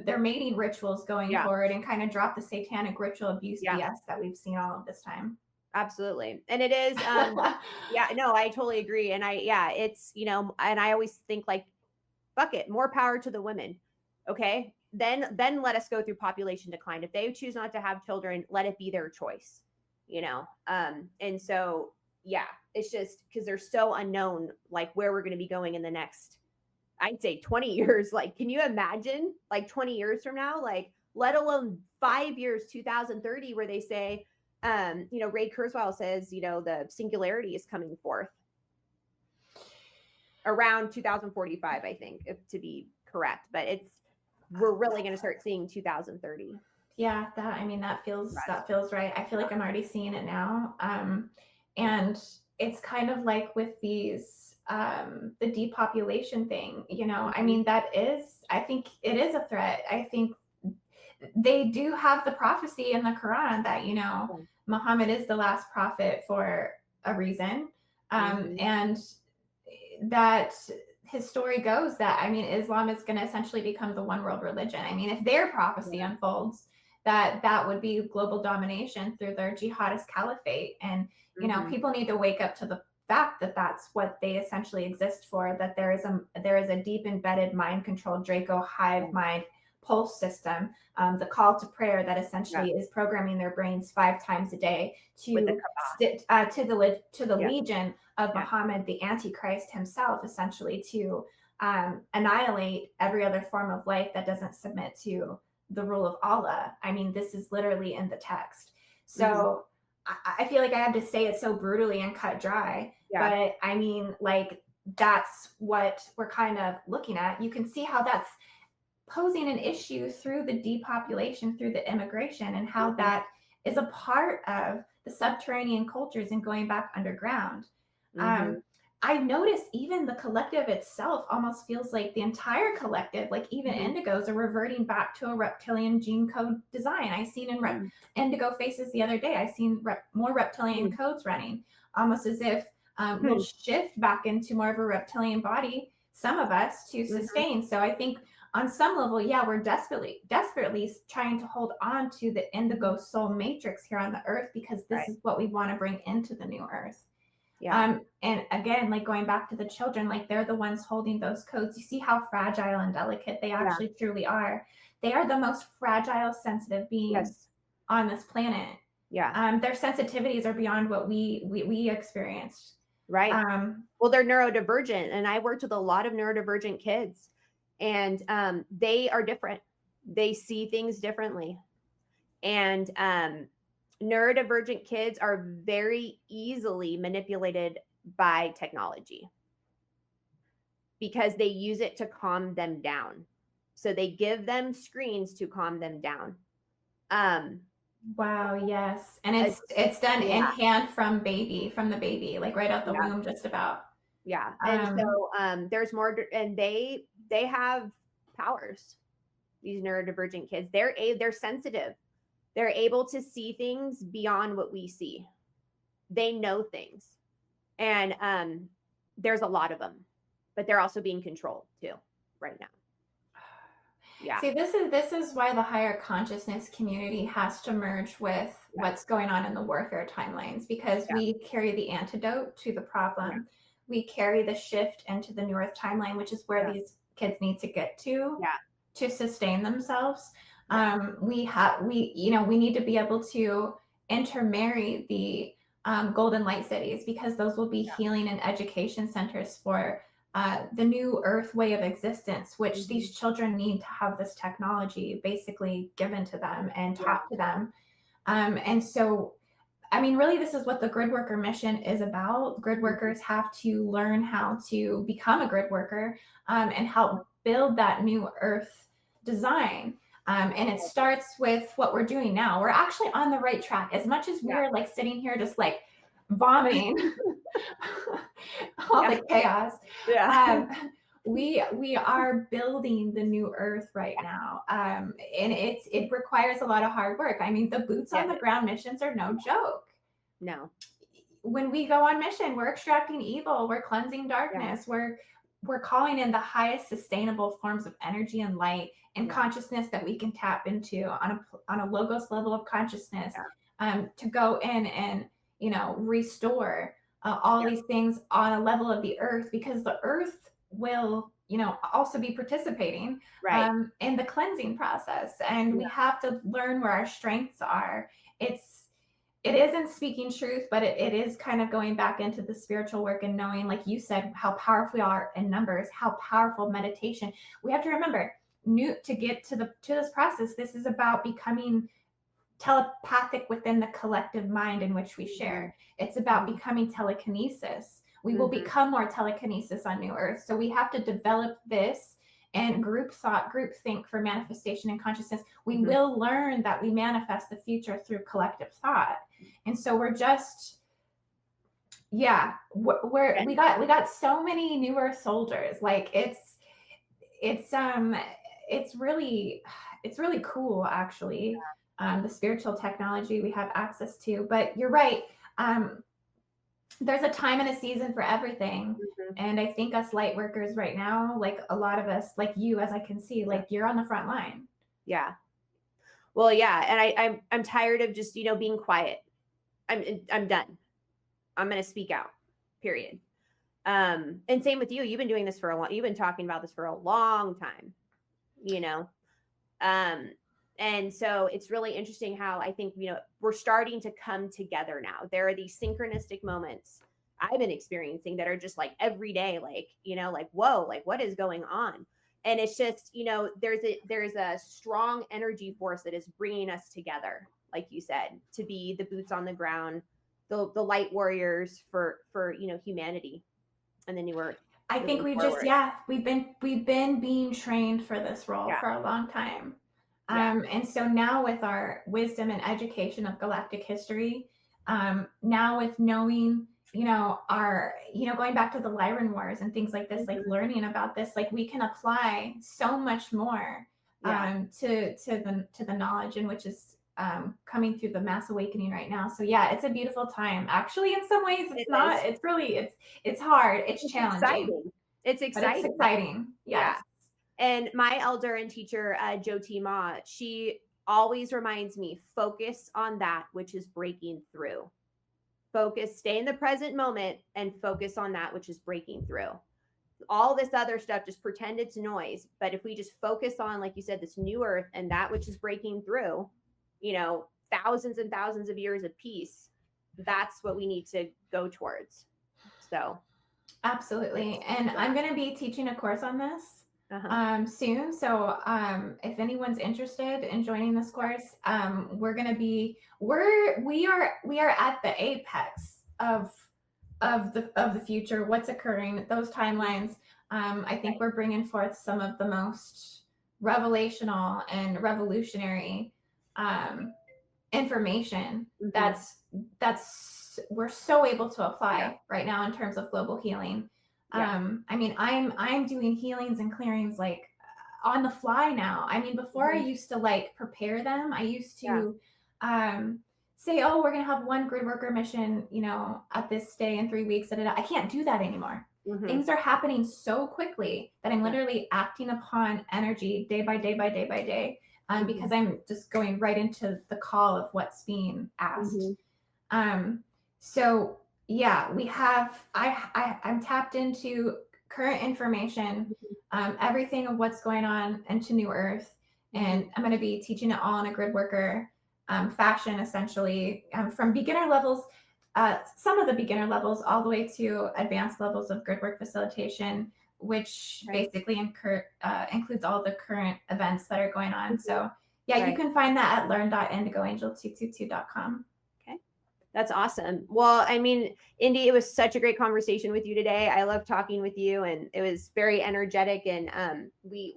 their mating rituals going forward and kind of drop the satanic ritual abuse BS that we've seen all of this time. Absolutely. And it is, I totally agree. And it's, and I always think like, fuck it, more power to the women. Okay. Then let us go through population decline. If they choose not to have children, let it be their choice, and so, it's just because they're so unknown, like where we're going to be going in the next, I'd say 20 years. Like, can you imagine like 20 years from now, like, let alone 5 years, 2030, where they say, Ray Kurzweil says, the singularity is coming forth around 2045, I think, if to be correct, but we're really going to start seeing 2030. Yeah, that feels right. I feel like I'm already seeing it now. And it's kind of like with these, the depopulation thing, I mean, I think it is a threat. I think they do have the prophecy in the Quran that, Muhammad is the last prophet for a reason. And that his story goes that, I mean, Islam is going to essentially become the one world religion. I mean, if their prophecy unfolds, that would be global domination through their jihadist caliphate. And, people need to wake up to the fact that that's what they essentially exist for, that there is a deep embedded mind controlled Draco Hive mind pulse system, the call to prayer that essentially is programming their brains 5 times a day to the legion of Muhammad, the Antichrist himself, essentially to annihilate every other form of life that doesn't submit to the rule of Allah. I mean, this is literally in the text. So I feel like I have to say it so brutally and cut dry, but I mean, like, that's what we're kind of looking at. You can see how that's posing an issue through the depopulation, through the immigration, and how that is a part of the subterranean cultures and going back underground. I noticed even the collective itself almost feels like the entire collective, like even indigos, are reverting back to a reptilian gene code design. I seen in indigo faces the other day, I seen more reptilian codes running, almost as if we'll shift back into more of a reptilian body, some of us, to sustain. So I think on some level, we're desperately trying to hold on to the indigo soul matrix here on the earth, because this is what we want to bring into the new earth. And again, like going back to the children, like they're the ones holding those codes. You see how fragile and delicate they actually truly are. They are the most fragile, sensitive beings on this planet. Their sensitivities are beyond what we experienced. Right. Well, they're neurodivergent, and I worked with a lot of neurodivergent kids, and they are different. They see things differently, and neurodivergent kids are very easily manipulated by technology because they use it to calm them down. So they give them screens to calm them down. Wow, yes. And it's done in hand from the baby, like right out the womb, just about. And so there's more, and they have powers. These neurodivergent kids, they're sensitive. They're able to see things beyond what we see. They know things. And there's a lot of them, but they're also being controlled too right now. Yeah. See, this is why the higher consciousness community has to merge with what's going on in the warfare timelines, because we carry the antidote to the problem. We carry the shift into the New Earth timeline, which is where these kids need to get to sustain themselves. We need to be able to intermarry the golden light cities, because those will be healing and education centers for the new Earth way of existence, which these children need to have this technology basically given to them and taught to them. And so, I mean, really, this is what the grid worker mission is about. Grid workers have to learn how to become a grid worker and help build that new Earth design. And it starts with what we're doing now. We're actually on the right track. As much as we're like sitting here just like vomiting all the chaos, we are building the new Earth right now, and it requires a lot of hard work. I mean, the boots on the ground missions are no joke. No. When we go on mission, we're extracting evil, we're cleansing darkness, we're calling in the highest sustainable forms of energy and light and consciousness that we can tap into on a logos level of consciousness, to go in and restore all these things on a level of the Earth, because the Earth will also be participating in the cleansing process, and we have to learn where our strengths are. It isn't speaking truth, but it is kind of going back into the spiritual work and knowing, like you said, how powerful we are in numbers, how powerful meditation. We have to remember, to get to this process, this is about becoming telepathic within the collective mind in which we share. It's about becoming telekinesis. We will become more telekinesis on New Earth. So we have to develop this and group think for manifestation and consciousness. We will learn that we manifest the future through collective thought. And so we're just, we got so many New Earth soldiers. Like it's really cool, actually. The spiritual technology we have access to. But you're right. There's a time and a season for everything. And I think us light workers right now, like a lot of us, like you, as I can see, like you're on the front line. Yeah. Well, yeah. And I'm tired of just, being quiet. I'm done. I'm going to speak out, period. And same with you. You've been doing this you've been talking about this for a long time, and so it's really interesting how I think, we're starting to come together now. There are these synchronistic moments I've been experiencing that are just like every day, like, like, whoa, like what is going on? And it's just, there's a strong energy force that is bringing us together, like you said, to be the boots on the ground, the light warriors for humanity and the new Earth. I think we've been being trained for this role for a long time. And so now with our wisdom and education of galactic history, now with knowing, going back to the Lyran Wars and things like this, like learning about this, like we can apply so much more to the knowledge in which is coming through the mass awakening right now. So yeah, it's a beautiful time. Actually, in some ways, it's hard. It's challenging. Exciting. It's exciting. But it's exciting. Yes. Yeah. And my elder and teacher, Jyoti Ma, she always reminds me, focus on that which is breaking through. Stay in the present moment and focus on that which is breaking through. All this other stuff, just pretend it's noise. But if we just focus on, like you said, this new Earth and that which is breaking through, thousands and thousands of years of peace, that's what we need to go towards. So. Absolutely. And I'm going to be teaching a course on this soon. So if anyone's interested in joining this course, we are at the apex of the future, what's occurring, those timelines. I think we're bringing forth some of the most revelational and revolutionary information that's we're so able to apply right now in terms of global healing. I mean, I'm doing healings and clearings like on the fly now. I mean, before I used to like prepare them. I used to say, oh, we're going to have one grid worker mission, you know, at this day in 3 weeks. I can't do that anymore. Mhm. Things are happening so quickly that I'm literally acting upon energy day by day by day by day, because I'm just going right into the call of what's being asked. So yeah, we have, I'm tapped into current information, everything of what's going on into New Earth. And I'm going to be teaching it all in a grid worker fashion, essentially, from beginner levels, some of the beginner levels, all the way to advanced levels of grid work facilitation, which basically includes all the current events that are going on. So yeah, you can find that at learn.indigoangel222.com. That's awesome. Well, I mean, Indy, it was such a great conversation with you today. I love talking with you, and it was very energetic, and we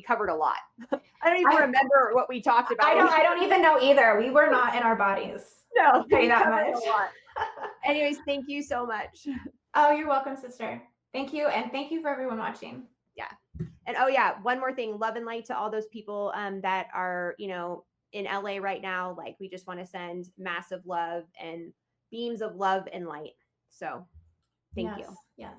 covered a lot. I don't even remember what we talked about. I don't even know either. We were not in our bodies. No, I'll tell you that much. Anyways, thank you so much. Oh, you're welcome, sister. Thank you, and thank you for everyone watching. Yeah. And oh yeah, one more thing, love and light to all those people that are, you know, in LA right now. Like, we just want to send massive love and beams of love and light. So thank you. Yes.